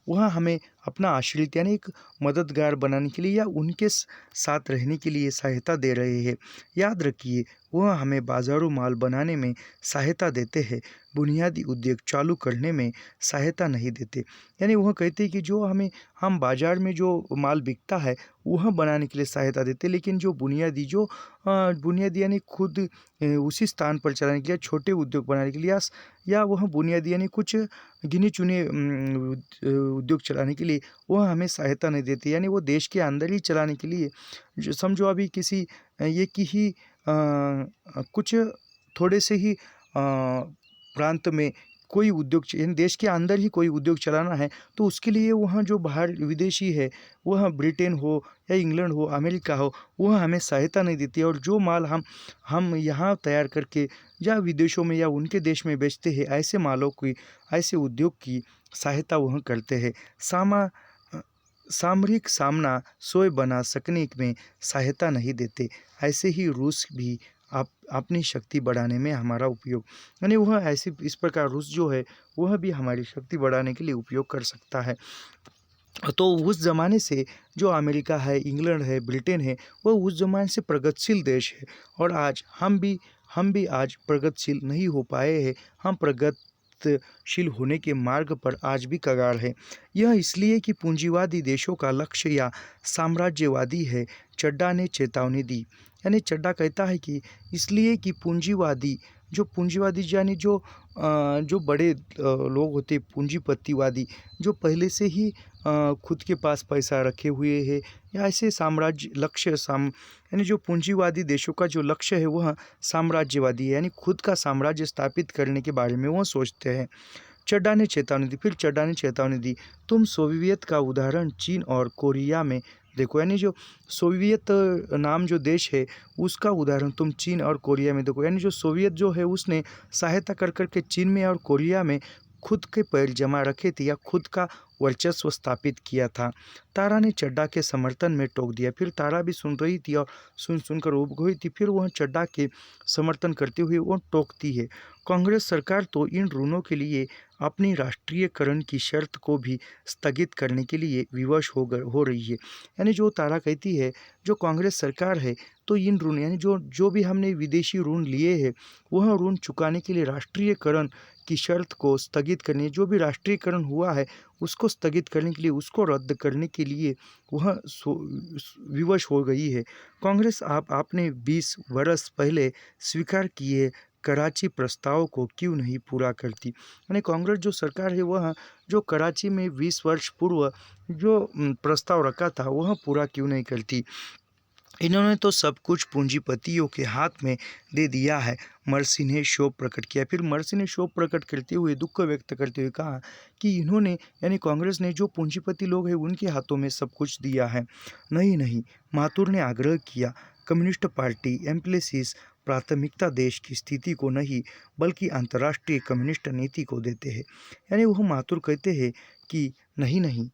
वह हमें अपना आश्रित यानी एक मददगार बनाने के लिए या उनके साथ रहने के लिए सहायता दे रहे हैं। याद रखिए, वह हमें बाजारों माल बनाने में सहायता देते हैं, बुनियादी उद्योग चालू करने में सहायता नहीं देते। यानी वह कहते हैं कि जो हम बाजार में जो माल बिकता है वह बनाने के लिए सहायता देते, लेकिन जो बुनियादी यानी खुद उसी स्थान पर चलाने के लिए छोटे उद्योग बनाने के लिए या वह बुनियादी यानी कुछ गिने चुने उद्योग चलाने के लिए वह हमें सहायता नहीं देती। यानी वो देश के अंदर ही चलाने के लिए जो समझो अभी किसी एक ही कुछ थोड़े से ही प्रांत में कोई उद्योग यानी देश के अंदर ही कोई उद्योग चलाना है तो उसके लिए वहाँ जो बाहर विदेशी है, वह ब्रिटेन हो या इंग्लैंड हो, अमेरिका हो, वह हमें सहायता नहीं देती। और जो माल हम यहाँ तैयार करके या विदेशों में या उनके देश में बेचते हैं, ऐसे मालों की, ऐसे उद्योग की सहायता वह करते हैं। सामरिक सामना सोए बना सकने में सहायता नहीं देते। ऐसे ही रूस भी आप अपनी शक्ति बढ़ाने में हमारा उपयोग, यानी वह ऐसे इस प्रकार रूस जो है वह भी हमारी शक्ति बढ़ाने के लिए उपयोग कर सकता है। तो उस ज़माने से जो अमेरिका है, इंग्लैंड है, ब्रिटेन है, वह उस ज़माने से प्रगतिशील देश है। और आज हम भी आज प्रगतिशील नहीं हो पाए हैं। हम प्रगतिशील होने के मार्ग पर आज भी कगार है। यह इसलिए कि पूंजीवादी देशों का लक्ष्य या साम्राज्यवादी है, चड्ढा ने चेतावनी दी। यानी चड्ढा कहता है कि इसलिए कि पूंजीवादी यानी जो बड़े लोग होते पूंजीपतिवादी, जो पहले से ही खुद के पास पैसा रखे हुए है, या ऐसे यानी जो पूंजीवादी देशों का जो लक्ष्य है वह साम्राज्यवादी है, यानी खुद का साम्राज्य स्थापित करने के बारे में वह सोचते हैं। चड्ढा ने चेतावनी दी, फिर चड्ढा ने चेतावनी दी, तुम सोवियत का उदाहरण चीन और कोरिया में देखो। यानी जो सोवियत नाम जो देश है उसका उदाहरण तुम चीन और कोरिया में देखो। यानी जो सोवियत जो है उसने सहायता कर के चीन में और कोरिया में खुद के पैर जमा रखे थे या खुद का वर्चस्व स्थापित किया था। तारा ने चड्ढा के समर्थन में टोक दिया। फिर तारा भी सुन रही थी और सुनकर उब गई थी। फिर वह चड्ढा के समर्थन करते हुए वह टोकती है, कांग्रेस सरकार तो इन ऋणों के लिए अपनी राष्ट्रीयकरण की शर्त को भी स्थगित करने के लिए विवश हो रही है। यानी जो तारा कहती है जो कांग्रेस सरकार है तो इन ऋण यानी जो भी हमने विदेशी ऋण लिए हैं वह ऋण चुकाने के लिए राष्ट्रीयकरण की शर्त को स्थगित करने, जो भी राष्ट्रीयकरण हुआ है उसको स्थगित करने के लिए, उसको रद्द करने के लिए वह विवश हो गई है। कांग्रेस आपने 20 वर्ष पहले स्वीकार किए कराची प्रस्ताव को क्यों नहीं पूरा करती। यानी कांग्रेस जो सरकार है वह जो कराची में 20 वर्ष पूर्व जो प्रस्ताव रखा था वह पूरा क्यों नहीं करती। इन्होंने तो सब कुछ पूंजीपतियों के हाथ में दे दिया है, मर्सी ने शोक प्रकट किया। फिर मर्सी ने शोक प्रकट करते हुए, दुख व्यक्त करते हुए कहा कि इन्होंने यानी कांग्रेस ने जो पूंजीपति लोग हैं उनके हाथों में सब कुछ दिया है। नहीं, माथुर ने आग्रह किया, कम्युनिस्ट पार्टी एम्प्लेसिस प्राथमिकता देश की स्थिति को नहीं बल्कि अंतर्राष्ट्रीय कम्युनिस्ट नीति को देते हैं। यानी वह माथुर कहते हैं कि नहीं,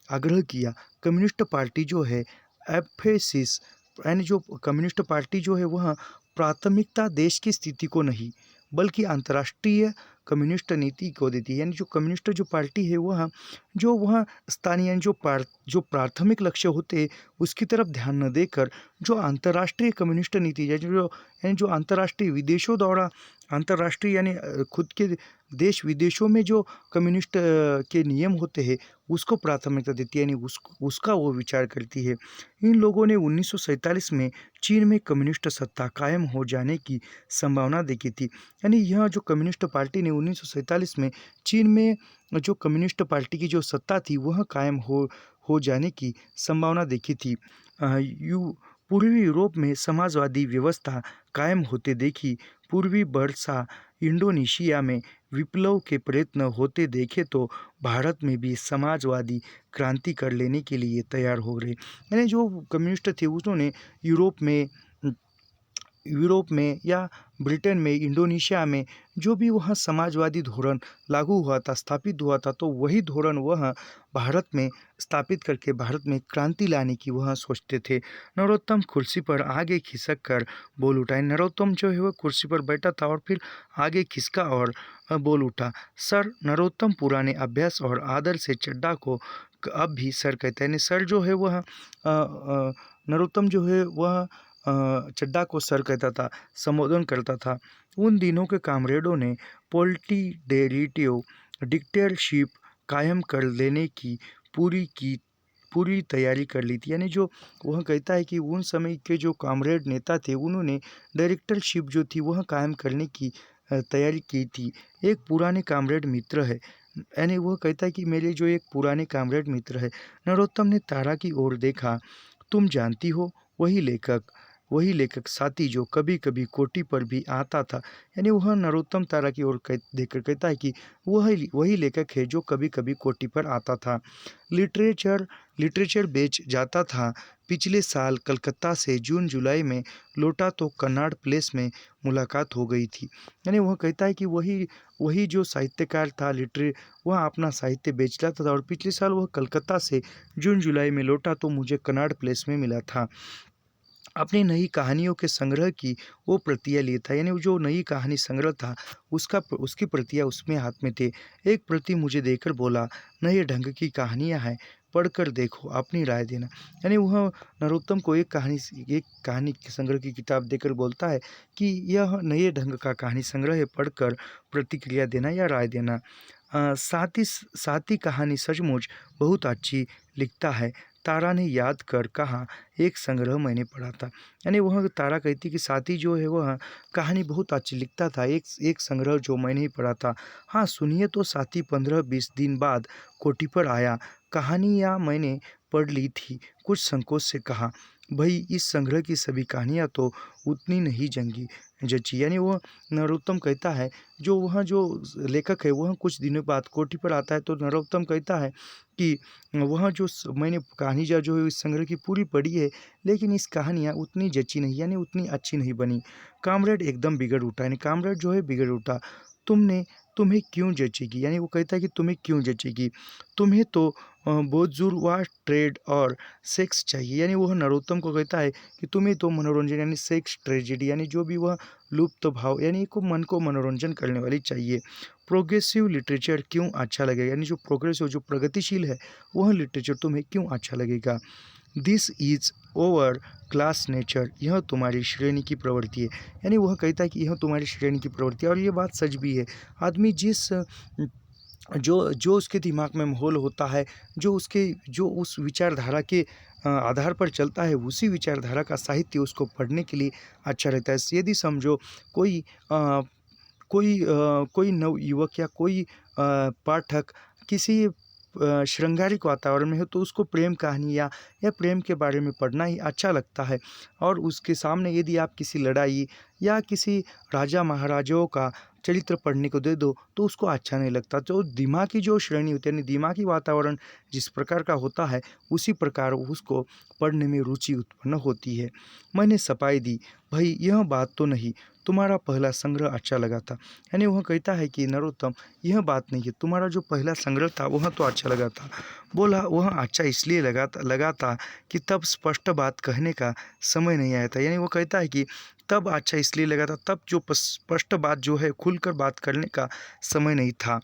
आग्रह किया, कम्युनिस्ट पार्टी जो है एम्फेसिस यानी जो कम्युनिस्ट पार्टी जो है वह प्राथमिकता देश की स्थिति को नहीं बल्कि अंतर्राष्ट्रीय कम्युनिस्ट नीति को देती है। यानी जो कम्युनिस्ट जो पार्टी है वह स्थानीय यानी जो प्राथमिक लक्ष्य होते हैं उसकी तरफ ध्यान न देकर जो अंतर्राष्ट्रीय कम्युनिस्ट नीति यानी जो अंतर्राष्ट्रीय विदेशों द्वारा अंतर्राष्ट्रीय यानी खुद के देश विदेशों में जो कम्युनिस्ट के नियम होते हैं उसको प्राथमिकता देती है, यानी उसका वो विचार करती है। इन लोगों ने 1947 में चीन में कम्युनिस्ट सत्ता कायम हो जाने की संभावना देखी थी। यानी यह जो कम्युनिस्ट पार्टी ने 1947 में चीन में जो कम्युनिस्ट पार्टी की जो सत्ता थी वह कायम हो जाने की संभावना देखी थी। पूर्वी यूरोप में समाजवादी व्यवस्था कायम होते देखी, पूर्वी बर्सा इंडोनेशिया में विप्लव के प्रयत्न होते देखे तो भारत में भी समाजवादी क्रांति कर लेने के लिए तैयार हो रहे। यानी जो कम्युनिस्ट थे उन्होंने यूरोप में या ब्रिटेन में, इंडोनेशिया में जो भी वहाँ समाजवादी धोरण लागू हुआ था, स्थापित हुआ था, तो वही धोरण वह भारत में स्थापित करके भारत में क्रांति लाने की वह सोचते थे। नरोत्तम कुर्सी पर आगे खिसक कर बोल उठा। नरोत्तम जो है वह कुर्सी पर बैठा था और फिर आगे खिसका और बोल उठा। सर नरोत्तम पुराने अभ्यास और आदर से चड्ढा को अब भी सर कहता है। सर जो है वह नरोत्तम जो है वह चड्ढा को सर कहता था, संबोधन करता था। उन दिनों के कामरेडों ने पोलिटिडेरिटिव डिक्टेटरशिप कायम कर लेने की पूरी तैयारी कर ली थी। यानी जो वह कहता है कि उन समय के जो कामरेड नेता थे उन्होंने डायरेक्टरशिप जो थी वह कायम करने की तैयारी की थी। एक पुराने कामरेड मित्र है, यानी वह कहता है कि मेरे जो एक पुराने कामरेड मित्र है। नरोत्तम ने तारा की ओर देखा। तुम जानती हो, वही लेखक साथी जो कभी कभी कोठी पर भी आता था। यानी वह नरोत्तम तारा की ओर देखकर कहता है कि वही लेखक है जो कभी कभी कोठी पर आता था। लिटरेचर बेच जाता था। पिछले साल कलकत्ता से जून जुलाई में लौटा तो कन्नाड प्लेस में मुलाकात हो गई थी। यानी वह कहता है कि वही जो साहित्यकार था वह अपना साहित्य बेच जाता था और पिछले साल वह कलकत्ता से जून जुलाई में लौटा तो मुझे कन्नाड प्लेस में मिला था। अपनी नई कहानियों के संग्रह की वो प्रतियाँ लिए था। यानी वो जो नई कहानी संग्रह था उसकी प्रतियाँ उसमें हाथ में थे। एक प्रति मुझे देकर बोला, नए ढंग की कहानियाँ हैं, पढ़कर देखो, अपनी राय देना। यानी वह नरोत्तम को एक कहानी के संग्रह की किताब देकर बोलता है कि यह नए ढंग का कहानी संग्रह है, पढ़कर प्रतिक्रिया देना या राय देना। साथ ही कहानी सचमुच बहुत अच्छी लिखता है, तारा ने याद कर कहा, एक संग्रह मैंने पढ़ा था। यानी वह तारा कहती कि साथी जो है वह कहानी बहुत अच्छी लिखता था, एक संग्रह जो मैंने ही पढ़ा था। हाँ सुनिए तो साथी 15-20 दिन बाद कोठी पर आया। कहानियाँ मैंने पढ़ ली थी, कुछ संकोच से कहा, भाई इस संग्रह की सभी कहानियाँ तो उतनी नहीं जची। यानी वह नरोत्तम कहता है जो लेखक है वह कुछ दिनों बाद कोठी पर आता है तो नरोत्तम कहता है कि वह मैंने कहानी जो है इस संग्रह की पूरी पढ़ी है, लेकिन इस कहानियाँ उतनी जची नहीं, यानी उतनी अच्छी नहीं बनी। कामरेड एकदम बिगड़ उठा, यानी कामरेड जो है बिगड़ उठा। तुम्हें क्यों जचेगी? यानी वो कहता है कि तुम्हें क्यों जचेगी? तुम्हें तो बोजुर्वा ट्रेड और सेक्स चाहिए। यानी वह नरोत्तम को कहता है कि तुम्हें तो मनोरंजन यानी सेक्स ट्रेजेडी यानी जो भी वह लुप्त भाव यानी को मन को मनोरंजन करने वाली चाहिए। प्रोग्रेसिव लिटरेचर क्यों अच्छा लगेगा? यानी जो प्रोग्रेसिव जो प्रगतिशील है वह लिटरेचर तुम्हें क्यों अच्छा लगेगा? This is over class nature, यह तुम्हारी श्रेणी की प्रवृत्ति है। यानी वह कहता है कि यह तुम्हारी श्रेणी की प्रवृत्ति है और ये बात सच भी है। आदमी जो उसके दिमाग में माहौल होता है, जो उस विचारधारा के आधार पर चलता है, उसी विचारधारा का साहित्य उसको पढ़ने के लिए अच्छा रहता है। यदि समझो कोई कोई नवयुवक या कोई पाठक किसी श्रृंगारिक वातावरण में हो तो उसको प्रेम कहानी या प्रेम के बारे में पढ़ना ही अच्छा लगता है। और उसके सामने यदि आप किसी लड़ाई या किसी राजा महाराजाओं का चरित्र पढ़ने को दे दो तो उसको अच्छा नहीं लगता। तो दिमागी जो श्रेणी होती है यानी दिमागी वातावरण जिस प्रकार का होता है उसी प्रकार उसको पढ़ने में रुचि उत्पन्न होती है। मैंने सफाई दी, भाई यह बात तो नहीं, तुम्हारा पहला संग्रह अच्छा लगा था। यानी वह कहता है कि नरोत्तम यह बात नहीं है, तुम्हारा जो पहला संग्रह था वह तो अच्छा लगा था। बोला वह अच्छा इसलिए लगा था कि तब स्पष्ट बात कहने का समय नहीं आया था। यानी वो कहता है कि तब अच्छा इसलिए लगा था, तब जो स्पष्ट बात जो है खुलकर बात करने का समय नहीं था।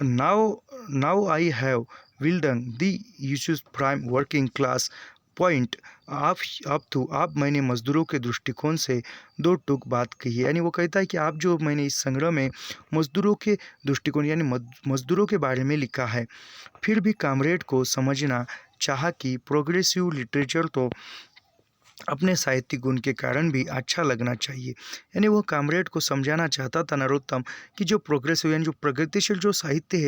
Now I have wielded the use prime working class point अब मैंने मजदूरों के दृष्टिकोण से दो टूक बात कही है। यानी वो कहता है कि आप जो मैंने इस संग्रह में मजदूरों के दृष्टिकोण यानी मजदूरों के बारे में लिखा है। फिर भी कामरेड को समझना चाहा कि प्रोग्रेसिव लिटरेचर तो अपने साहित्यिक गुण के कारण भी अच्छा लगना चाहिए। यानी वो कामरेड को समझाना चाहता था नरोत्तम कि जो प्रोग्रेसिव यानी जो प्रगतिशील जो साहित्य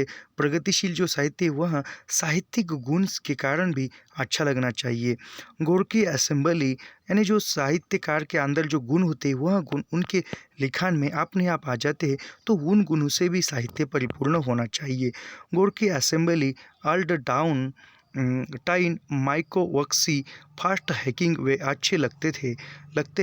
है वह साहित्यिक गुण के कारण भी अच्छा लगना चाहिए। गोरकी असेंबली यानी जो साहित्यकार के अंदर जो गुण होते हैं वह गुण उनके लिखान में अपने आप आ जाते हैं, तो उन गुणों से भी साहित्य परिपूर्ण होना चाहिए। गोरकी असेंबली अल्ड डाउन टाइन माइको वक्सी फास्ट हैकिंग वे अच्छे लगते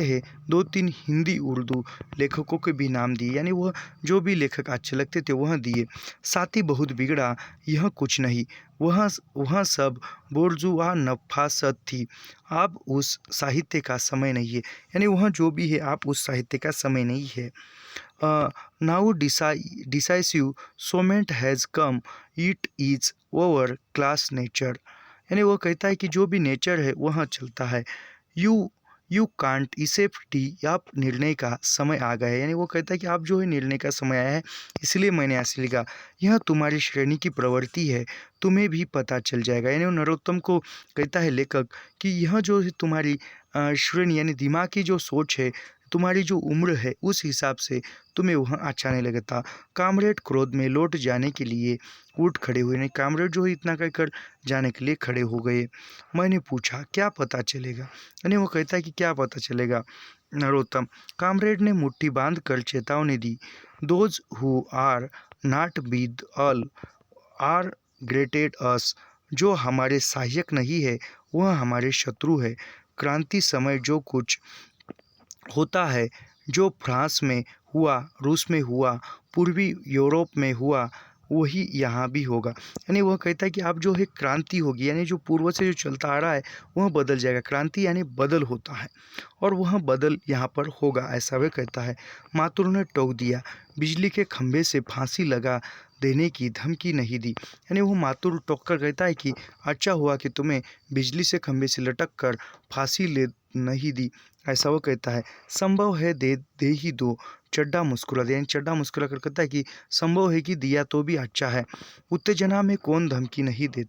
हैं। 2-3 हिंदी उर्दू लेखकों के भी नाम दिए, यानी वह जो भी लेखक अच्छे लगते थे वह दिए। साथी बहुत बिगड़ा, यह कुछ नहीं, वह सब बोर्जुआ नफासत थी। अब उस साहित्य का समय नहीं है, यानी वह जो भी है आप उस साहित्य का समय नहीं है। Now decisive moment has come, it is over class nature. यानी वो कहता है कि जो भी नेचर है वह चलता है। यू यू कांट इसेप्ट टी, आप निर्णय का समय आ गया है। यानी वो कहता है कि आप जो है निर्णय का समय आया है, इसलिए मैंने ऐसे लिखा। यह तुम्हारी श्रेणी की प्रवृत्ति है, तुम्हें भी पता चल जाएगा। यानी वो नरोत्तम को कहता है लेखक कि यह जो है तुम्हारी श्रेणी यानी दिमाग की जो सोच है, तुम्हारी जो उम्र है, उस हिसाब से तुम्हें वहाँ अच्छा नहीं लगता। कामरेड क्रोध में लौट जाने के लिए उठ खड़े हुए। नहीं, कामरेड जो है इतना कहकर जाने के लिए खड़े हो गए। मैंने पूछा क्या पता चलेगा। यानी वो कहता है कि क्या पता चलेगा नरोत्तम। कामरेड ने मुट्ठी बांध कर चेतावनी दी, those who are not with all are greeted us, जो हमारे सहायक नहीं है वह हमारे शत्रु है। क्रांति समय जो कुछ होता है, जो फ्रांस में हुआ, रूस में हुआ, पूर्वी यूरोप में हुआ, वही यहाँ भी होगा। यानी वह कहता है कि अब जो है क्रांति होगी, यानी जो पूर्व से जो चलता आ रहा है वह बदल जाएगा। क्रांति यानी बदल होता है और वह बदल यहाँ पर होगा, ऐसा वह कहता है। मातुर ने टोक दिया, बिजली के खंभे से फांसी लगा देने की धमकी नहीं दी। यानी वो मातुर टोक कर कहता है कि अच्छा हुआ कि तुम्हें बिजली से खंभे से लटक कर फांसी ले नहीं दी, ऐसा वो कहता है। संभव है दे ही दो, चड्ढा मुस्कुरा दिया। यानी चड्ढा मुस्कुरा कर कहता है कि संभव है कि दिया तो भी अच्छा है। उत्तेजना में कौन धमकी नहीं दे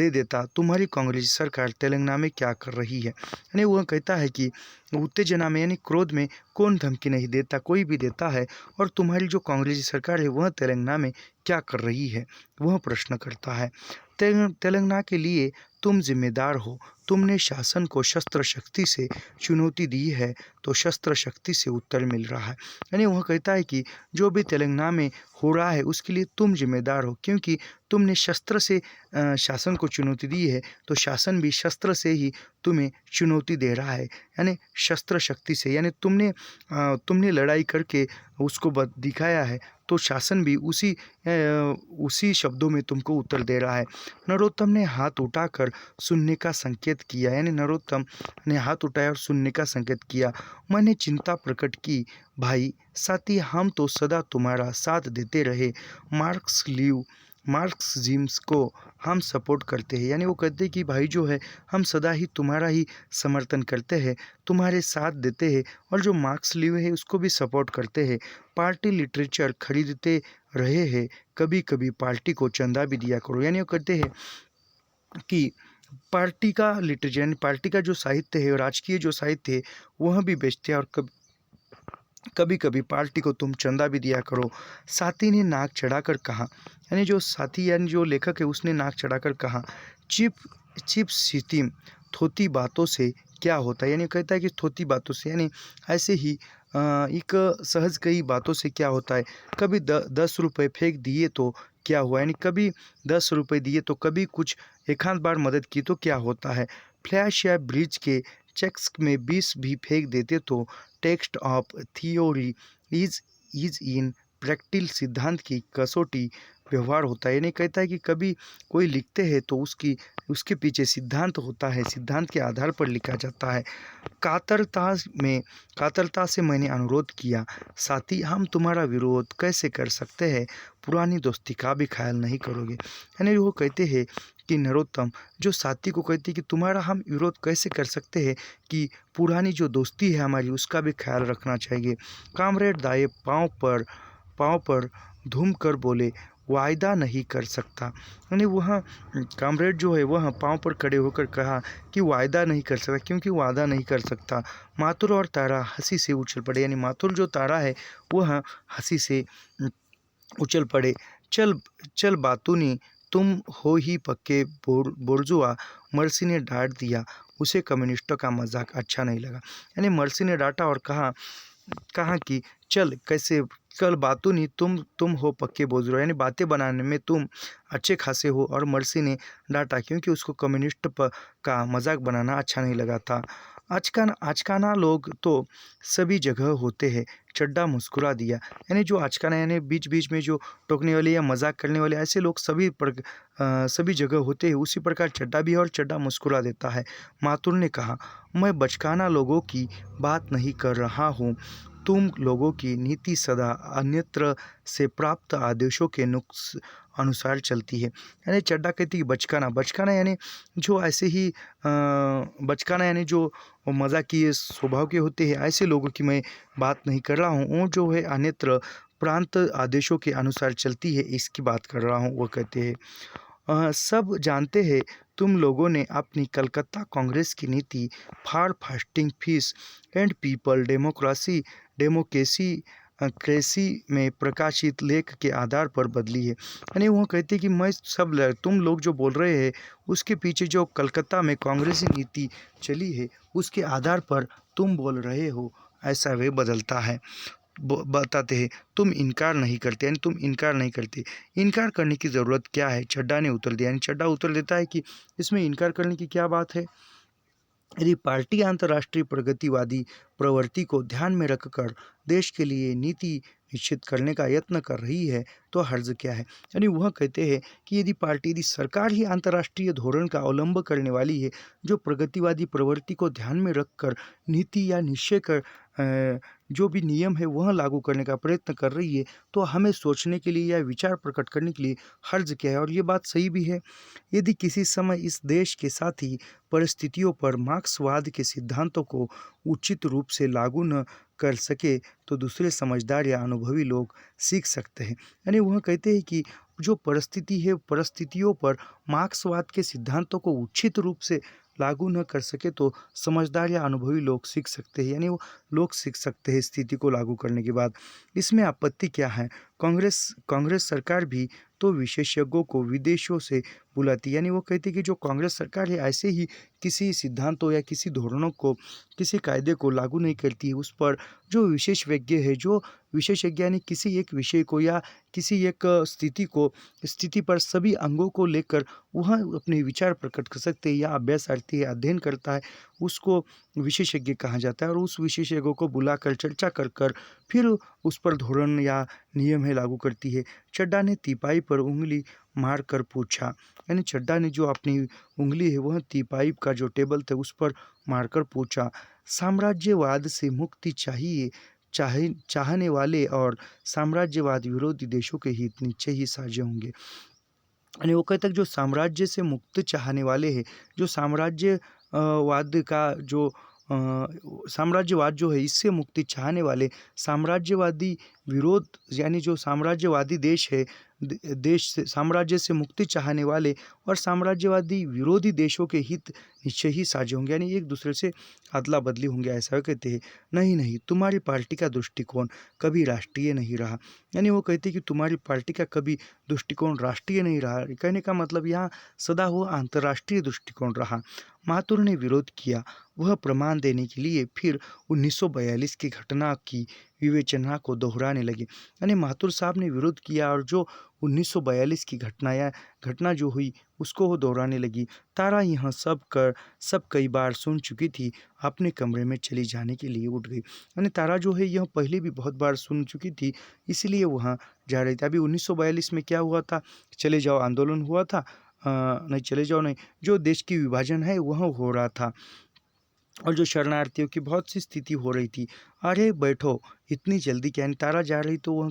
देता। तुम्हारी कांग्रेस सरकार तेलंगाना में क्या कर रही है। यानी वह कहता है कि उत्तेजना में यानी क्रोध में कौन धमकी नहीं देता, कोई भी देता है। और तुम्हारी जो कांग्रेस सरकार है वह तेलंगाना में क्या कर रही है, वह प्रश्न करता है। तेलंगाना के लिए तुम जिम्मेदार हो। तुमने शासन को शस्त्र शक्ति से चुनौती दी है, तो शस्त्र शक्ति से उत्तर मिल रहा है। यानी वह कहता है कि जो भी तेलंगाना में हो रहा है उसके लिए तुम जिम्मेदार हो, क्योंकि तुमने शस्त्र से शासन को चुनौती दी है, तो शासन भी शस्त्र से ही तुम्हें चुनौती दे रहा है, यानी शस्त्र शक्ति से। यानी तुमने लड़ाई करके उसको दिखाया है, तो शासन भी उसी शब्दों में तुमको उत्तर दे रहा है। नरोत्तम ने हाथ उठाकर सुनने का संकेत किया। यानी नरोत्तम ने हाथ उठाया और सुनने का संकेत किया। मैंने चिंता प्रकट की, भाई साथी, हम तो सदा तुम्हारा साथ देते रहे। मार्क्सिज्म को हम सपोर्ट करते हैं। यानी वो कहते हैं कि भाई जो है हम सदा ही तुम्हारा ही समर्थन करते हैं, तुम्हारे साथ देते हैं, और जो मार्क्स लिव है उसको भी सपोर्ट करते हैं। पार्टी लिटरेचर खरीदते रहे हैं, कभी कभी पार्टी को चंदा भी दिया करो। यानी वो कहते हैं कि पार्टी का लिटरेचर यानी पार्टी का जो साहित्य है, राजकीय जो साहित्य है, वह भी बेचते हैं, और कभी कभी पार्टी को तुम चंदा भी दिया करो। साथी ने नाक चढ़ाकर कहा। यानी जो साथी यानी जो लेखक है उसने नाक चढ़ाकर कहा, चिप चिप सितिम, थोती बातों से क्या होता है। यानी कहता है कि थोती बातों से यानी ऐसे ही एक सहज कई बातों से क्या होता है। कभी 10 रुपये फेंक दिए तो क्या हुआ, यानी कभी 10 रुपये दिए तो कभी कुछ एक आध बार मदद की तो क्या होता है। फ्लैश या ब्रिज के चेक्स में 20 भी फेंक देते तो text of theory is in practical, सिद्धांत की कसौटी व्यवहार होता है। यानी कहता है कि कभी कोई लिखते हैं तो उसके पीछे सिद्धांत होता है, सिद्धांत के आधार पर लिखा जाता है। कातरता से मैंने अनुरोध किया, साथी हम तुम्हारा विरोध कैसे कर सकते हैं, पुरानी दोस्ती का भी ख्याल नहीं करोगे। यानी वो कहते हैं कि नरोत्तम जो साथी को कहते हैं कि तुम्हारा हम विरोध कैसे कर सकते हैं, कि पुरानी जो दोस्ती है हमारी उसका भी ख्याल रखना चाहिए। कामरेड दाए पाँव पर धूम कर बोले, वायदा नहीं कर सकता। यानी वह कामरेड जो है वह पाँव पर खड़े होकर कहा कि वायदा नहीं कर सकता, क्योंकि वादा नहीं कर सकता। मातुर और तारा हंसी से उछल पड़े। यानी मातुर जो तारा है वह हंसी से उछल पड़े। चल चल बातूनी, तुम हो ही पक्के बोर्जुआ, मर्सी ने डांट दिया। उसे कम्युनिस्टों का मजाक अच्छा नहीं लगा। यानी मर्सी ने डांटा और कहा कि चल बातों नहीं, तुम हो पक्के बोझ, यानी बातें बनाने में तुम अच्छे खासे हो। और मर्सी ने डांटा क्योंकि उसको कम्युनिस्ट का मजाक बनाना अच्छा नहीं लगा था। आजकाना लोग तो सभी जगह होते हैं, चड्ढा मुस्कुरा दिया। यानी जो आजकाना यानी बीच बीच में जो टोकने वाले या मजाक करने वाले ऐसे लोग सभी जगह होते हैं, उसी प्रकार चड्ढा भी है और चड्ढा मुस्कुरा देता है। मातुर ने कहा, मैं बचकाना लोगों की बात नहीं कर रहा हूँ। तुम लोगों की नीति सदा अन्यत्र से प्राप्त आदेशों के अनुसार चलती है। यानी चड्ढा कहती है बचकाना, बचकाना यानी जो ऐसे ही बचकाना यानी जो मजाकिये स्वभाव के होते हैं, ऐसे लोगों की मैं बात नहीं कर रहा हूँ। वो जो है अन्यत्र प्रांत आदेशों के अनुसार चलती है, इसकी बात कर रहा हूँ। वो कहते हैं सब जानते हैं तुम लोगों ने अपनी कलकत्ता कांग्रेस की नीति for fasting fees and people democracy क्रेसी में प्रकाशित लेख के आधार पर बदली है। यानी वो कहते हैं कि तुम लोग जो बोल रहे हैं उसके पीछे जो कलकत्ता में कांग्रेसी नीति चली है उसके आधार पर तुम बोल रहे हो, ऐसा वे बदलता है। बताते हैं तुम इनकार नहीं करते, यानी तुम इनकार नहीं करते। इनकार करने की ज़रूरत क्या है, चड्ढा ने उत्तर दिया। यानी चड्ढा उत्तर देता है कि इसमें इनकार करने की क्या बात है। यदि पार्टी अंतर्राष्ट्रीय प्रगतिवादी प्रवृत्ति को ध्यान में रखकर देश के लिए नीति निश्चित करने का यत्न कर रही है तो हर्ज क्या है। यानी वह कहते हैं कि यदि सरकार ही अंतर्राष्ट्रीय धोरण का अवलंब करने वाली है, जो प्रगतिवादी प्रवृत्ति को ध्यान में रखकर नीति या निश्चय कर जो भी नियम है वह लागू करने का प्रयत्न कर रही है, तो हमें सोचने के लिए या विचार प्रकट करने के लिए हर्ज क्या है। और ये बात सही भी है। यदि किसी समय इस देश के साथी परिस्थितियों पर मार्क्सवाद के सिद्धांतों को उचित रूप से लागू न कर सके तो दूसरे समझदार या अनुभवी लोग सीख सकते हैं। यानी वह कहते हैं कि जो परिस्थिति है, परिस्थितियों पर मार्क्सवाद के सिद्धांतों को उचित रूप से लागू न कर सके तो समझदार या अनुभवी लोग सीख सकते हैं। यानी वो लोग सीख सकते हैं स्थिति को लागू करने के बाद। इसमें आपत्ति क्या है। कांग्रेस सरकार भी तो विशेषज्ञों को विदेशों से बुलाती है। यानी वो कहती है कि जो कांग्रेस सरकार है ऐसे ही किसी सिद्धांतों या किसी धोरणों को, किसी कायदे को लागू नहीं करती है। उस पर जो विशेषज्ञ यानी किसी एक विषय को या किसी एक स्थिति पर सभी अंगों को लेकर वह अपने विचार प्रकट कर सकते हैं या अभ्यासार्थी है, अध्ययन करता है, उसको विशेषज्ञ कहा जाता है। और उस विशेषज्ञों को बुलाकर चर्चा कर कर फिर उस पर धोरण या नियम है लागू करती है। चड्ढा ने तीपाई पर उंगली मार कर पूछा। यानी चड्ढा ने जो अपनी उंगली है वह तीपाई का जो टेबल था उस पर मारकर पूछा, साम्राज्यवाद से मुक्ति चाहने वाले और साम्राज्यवाद विरोधी देशों के हित निश्चय ही साझे होंगे। यानी वो कहता है कि जो साम्राज्य से मुक्त चाहने वाले हैं, जो वाद का जो साम्राज्यवाद जो है इससे मुक्ति चाहने वाले साम्राज्यवादी विरोध, यानी जो साम्राज्यवादी देश है, देश से साम्राज्य से मुक्ति चाहने वाले और साम्राज्यवादी विरोधी देशों के हित निश्चय ही साझे होंगे, यानी एक दूसरे से अदला बदली होंगे, ऐसा कहते हैं। नहीं, तुम्हारी पार्टी का दृष्टिकोण कभी राष्ट्रीय नहीं रहा। यानी वो कहते हैं कि तुम्हारी पार्टी का कभी दृष्टिकोण राष्ट्रीय नहीं रहा। कहने का मतलब यहाँ सदा हुआ अंतर्राष्ट्रीय दृष्टिकोण रहा। माथुर ने विरोध किया। वह प्रमाण देने के लिए फिर 1942 की घटना की विवेचना को दोहराने लगे। यानी माथुर साहब ने विरोध किया और जो 1942 की घटना जो हुई उसको वो दोहराने लगी। तारा यह सब कई बार सुन चुकी थी, अपने कमरे में चली जाने के लिए उठ गई। यानी तारा जो है यह पहले भी बहुत बार सुन चुकी थी, इसलिए वहाँ जा रही थी। अभी 1942 में क्या हुआ था, चले जाओ आंदोलन हुआ था, नहीं चले जाओ नहीं, जो देश की विभाजन है वह हो रहा था और जो शरणार्थियों की बहुत सी स्थिति हो रही थी। अरे बैठो, इतनी जल्दी क्या। तारा जा रही तो वह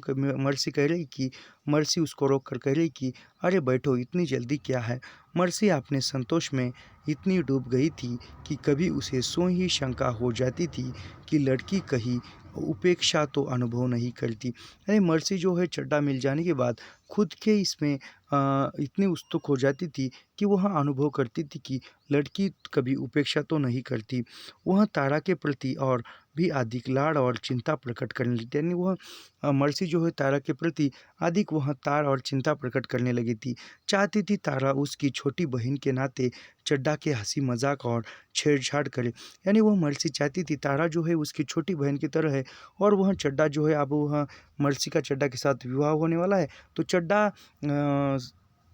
मर्सी उसको रोक कर कह रही कि अरे बैठो, इतनी जल्दी क्या है। मर्सी अपने संतोष में इतनी डूब गई थी कि कभी उसे स्वयं ही शंका हो जाती थी कि लड़की कहीं उपेक्षा तो अनुभव नहीं करती। यानी मर्सी जो है चड्ढा मिल जाने के बाद खुद के इसमें इतनी उत्सुक हो जाती थी कि वह अनुभव करती थी कि लड़की कभी उपेक्षा तो नहीं करती। वह तारा के प्रति और भी अधिक लाड़ और चिंता प्रकट करने लगी। यानी वह मर्सी जो है तारा के प्रति अधिक वह तार और चिंता प्रकट करने लगी थी। चाहती थी तारा उसकी छोटी बहन के नाते चड्ढा के हंसी मजाक और छेड़छाड़ करे। यानी वह मर्सी चाहती थी तारा जो है उसकी छोटी बहन की तरह है और वह चड्ढा जो है, अब वह मर्सी का चड्ढा के साथ विवाह होने वाला है तो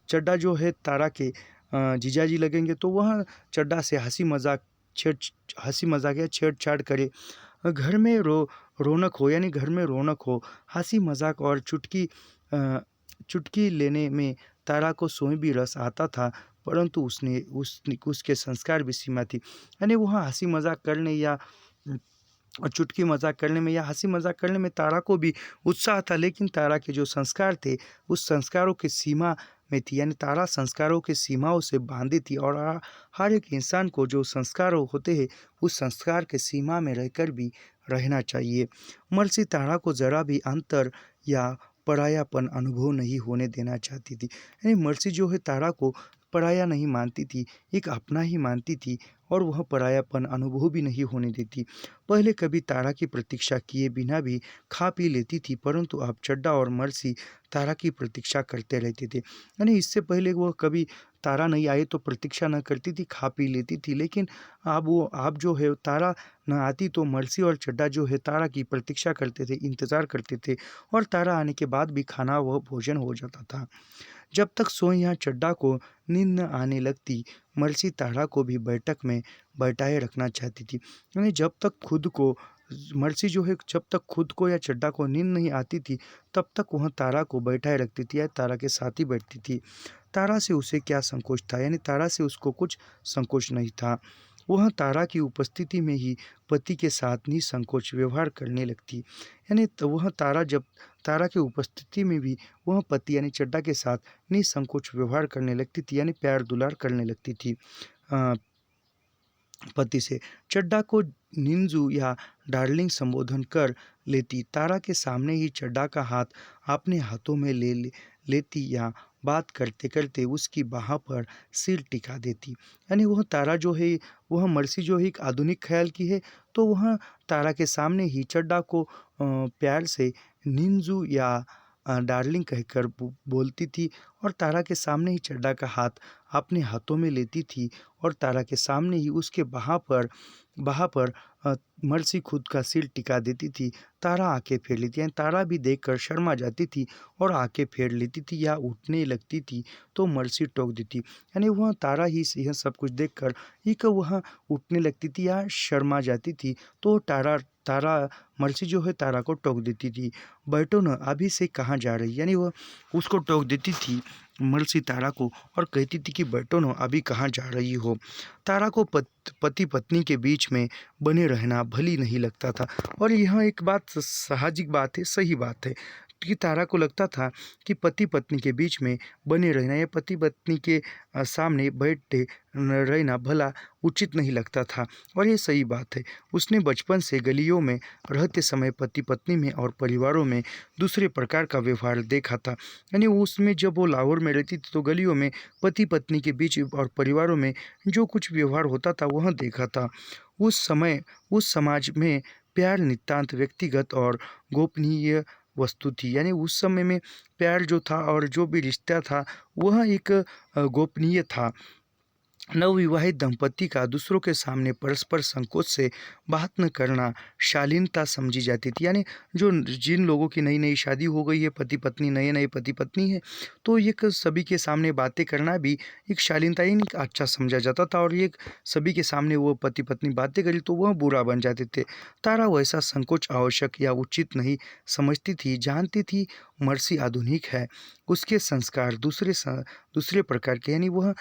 चड्ढा जो है तारा के जीजाजी लगेंगे, तो वह चड्ढा से हंसी मजाक या छेड़छाड़ करे। घर में रौनक हो, यानी घर में रौनक हो, हंसी मजाक और चुटकी लेने में तारा को स्वयं भी रस आता था, परंतु उसके संस्कार भी सीमा थी। यानी वह हंसी मजाक करने या और चुटकी मजाक करने में या हंसी मजाक करने में तारा को भी उत्साह था, लेकिन तारा के जो संस्कार थे उस संस्कारों की सीमा में थी, यानी तारा संस्कारों की सीमाओं से बांधी थी। और हर एक इंसान को जो संस्कार होते हैं उस संस्कार के सीमा में रहकर भी रहना चाहिए। मर्सी तारा को जरा भी अंतर या परायापन अनुभव नहीं होने देना चाहती थी, यानी मर्सी जो है तारा को पराया नहीं मानती थी, एक अपना ही मानती थी और वह परायापन अनुभव भी नहीं होने देती। पहले कभी तारा की प्रतीक्षा किए बिना भी खा पी लेती थी, परंतु अब चड्डा और मर्सी तारा की प्रतीक्षा करते रहते थे। यानी इससे पहले वह कभी तारा नहीं आए तो प्रतीक्षा न करती थी, खा पी लेती थी, लेकिन अब जो है तारा न आती तो मर्सी और चड्डा जो है तारा की प्रतीक्षा करते थे, इंतज़ार करते थे और तारा आने के बाद भी खाना व भोजन हो जाता था। जब तक सोई या चड्डा को नींद न आने लगती, मर्सी तारा को भी बैठक में बैठाए रखना चाहती थी। यानी जब तक खुद को मर्सी जो है जब तक खुद को या चड्डा को नींद नहीं आती थी तब तक वह तारा को बैठाए रखती थी या तारा के साथ ही बैठती थी। तारा से उसे क्या संकोच था, यानी तारा से उसको कुछ संकोच नहीं था। वह तारा की उपस्थिति में ही पति के साथ निसंकोच व्यवहार करने लगती, यानी वह तारा जब तारा की उपस्थिति में भी वह पति यानी चड्डा के साथ निसंकोच व्यवहार करने लगती थी, यानी प्यार दुलार करने लगती थी पति से। चड्डा को निंजू या डार्लिंग संबोधन कर लेती, तारा के सामने ही चड्डा का हाथ अपने हाथों में लेती या बात करते करते उसकी बाह पर सिर टिका देती। यानी वह तारा जो है वह मर्सी जो है एक आधुनिक ख्याल की है, तो वह तारा के सामने ही चड्डा को प्यार से निंजू या डार्लिंग कहकर बोलती थी और तारा के सामने ही चड्डा का हाथ अपने हाथों में लेती थी और तारा के सामने ही उसके बाह पर मर्सी खुद का सिर टिका देती थी। तारा आंखें फेर लेती, यानी तारा भी देखकर शर्मा जाती थी और आंखें फेर लेती थी या उठने लगती थी तो मर्सी टोक देती, यानी वह तारा ही से यह सब कुछ देखकर ही वह उठने लगती थी या शर्मा जाती थी तो तारा तारा मर्सी जो है तारा को टोक देती थी, बैठो न अभी से कहाँ जा रही, यानी वह उसको टोक देती थी मर्सी तारा को और कहती थी कि बैठो न अभी कहाँ जा रही हो। तारा को पति पत्नी के बीच में बने रहना भली नहीं लगता था और यह एक बात साहजिक बात है, सही बात है कि तारा को लगता था कि पति पत्नी के बीच में बने रहना या पति पत्नी के सामने बैठे रहना भला उचित नहीं लगता था और ये सही बात है। उसने बचपन से गलियों में रहते समय पति पत्नी में और परिवारों में दूसरे प्रकार का व्यवहार देखा था, यानी उसमें जब वो लाहौर में रहती थी तो गलियों में पति पत्नी के बीच और परिवारों में जो कुछ व्यवहार होता था वह देखा था। उस समाज में प्यार नितांत व्यक्तिगत और गोपनीय वस्तु थी, यानी उस समय में प्यार जो था और जो भी रिश्ता था वह एक गोपनीय था। नवविवाहित दंपति का दूसरों के सामने परस्पर संकोच से बात न करना शालीनता समझी जाती थी, यानी जिन लोगों की नई नई शादी हो गई है, पति पत्नी नए नए पति पत्नी है, तो ये सभी के सामने बातें करना भी एक शालीनता ही नहीं अच्छा समझा जाता था और ये सभी के सामने वो पति पत्नी बातें करी तो वह बुरा बन जाते थे। तारा वैसा संकोच आवश्यक या उचित नहीं समझती थी, जानती थी मर्सी आधुनिक है, उसके संस्कार दूसरे प्रकार के, यानी वह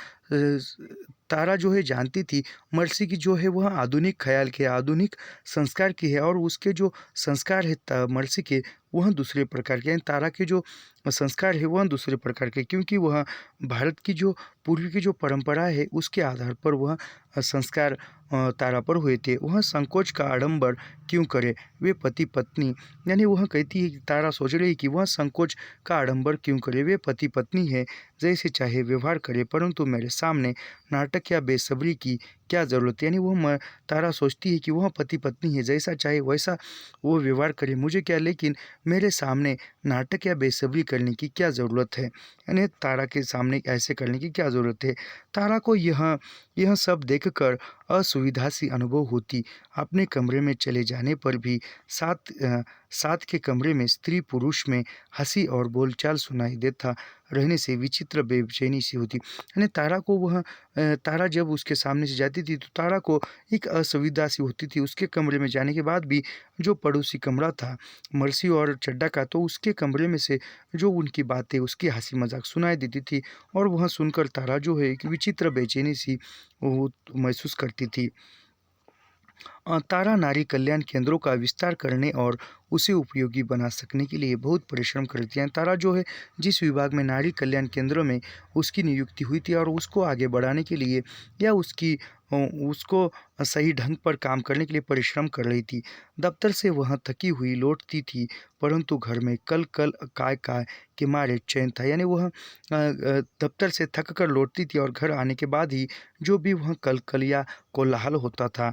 तारा जो है जानती थी मर्सी की जो है वह आधुनिक ख्याल के आधुनिक संस्कार की है और उसके जो संस्कार है मर्सी के वह दूसरे प्रकार के, यानी तारा के जो संस्कार है वह दूसरे प्रकार के, क्योंकि वह भारत की जो पूर्व की जो परंपरा है उसके आधार पर वह संस्कार तारा पर हुए थे। वह संकोच का आडंबर क्यों करे वे पति पत्नी, यानी वह कहती है कि तारा सोच रही है कि वह संकोच का आडंबर क्यों करे, वे पति पत्नी है, जैसे चाहे व्यवहार करे, परंतु मेरे सामने नाटक या बेसब्री की क्या ज़रूरत है, यानी वह तारा सोचती है कि वह पति पत्नी है, जैसा चाहे वैसा वो व्यवहार करे, मुझे क्या, लेकिन मेरे सामने नाटक या बेसब्री करने की क्या ज़रूरत है, यानी तारा के सामने ऐसे करने की क्या ज़रूरत है। तारा को यह सब देखकर असुविधा सी अनुभव होती। अपने कमरे में चले जाने पर भी साथ के कमरे में स्त्री पुरुष में हंसी और बोलचाल सुनाई देता रहने से विचित्र बेचैनी सी होती, यानी तारा जब उसके सामने से जाती थी तो तारा को एक असुविधा सी होती थी। उसके कमरे में जाने के बाद भी जो पड़ोसी कमरा था मर्सी और चड्डा का, तो उसके कमरे में से जो उनकी बातें उसकी हंसी मजाक सुनाई देती थी और वह सुनकर तारा जो है एक विचित्र बेचैनी सी वो महसूस करती थी। तारा नारी कल्याण केंद्रों का विस्तार करने और उसे उपयोगी बना सकने के लिए बहुत परिश्रम करती हैं। तारा जो है, जिस विभाग में नारी कल्याण केंद्र में उसकी नियुक्ति हुई थी और उसको आगे बढ़ाने के लिए या उसको सही ढंग पर काम करने के लिए परिश्रम कर रही थी। दफ्तर से वह थकी हुई लौटती थी, परंतु घर में कल कल काय काय के मारे चैन था। यानी वह दफ्तर से थक कर लौटती थी और घर आने के बाद ही जो भी वह कल कल या कोलाहल होता था,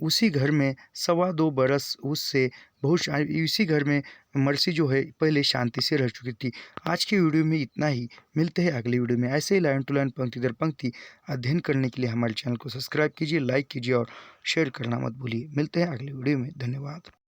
उसी घर में 2.25 बरस उससे इसी घर में मर्सी जो है पहले शांति से रह चुकी थी। आज की वीडियो में इतना ही। मिलते हैं अगली वीडियो में। ऐसे ही लाइन टू लाइन, पंक्ति दर पंक्ति अध्ययन करने के लिए हमारे चैनल को सब्सक्राइब कीजिए, लाइक कीजिए और शेयर करना मत भूलिए। मिलते हैं अगली वीडियो में। धन्यवाद।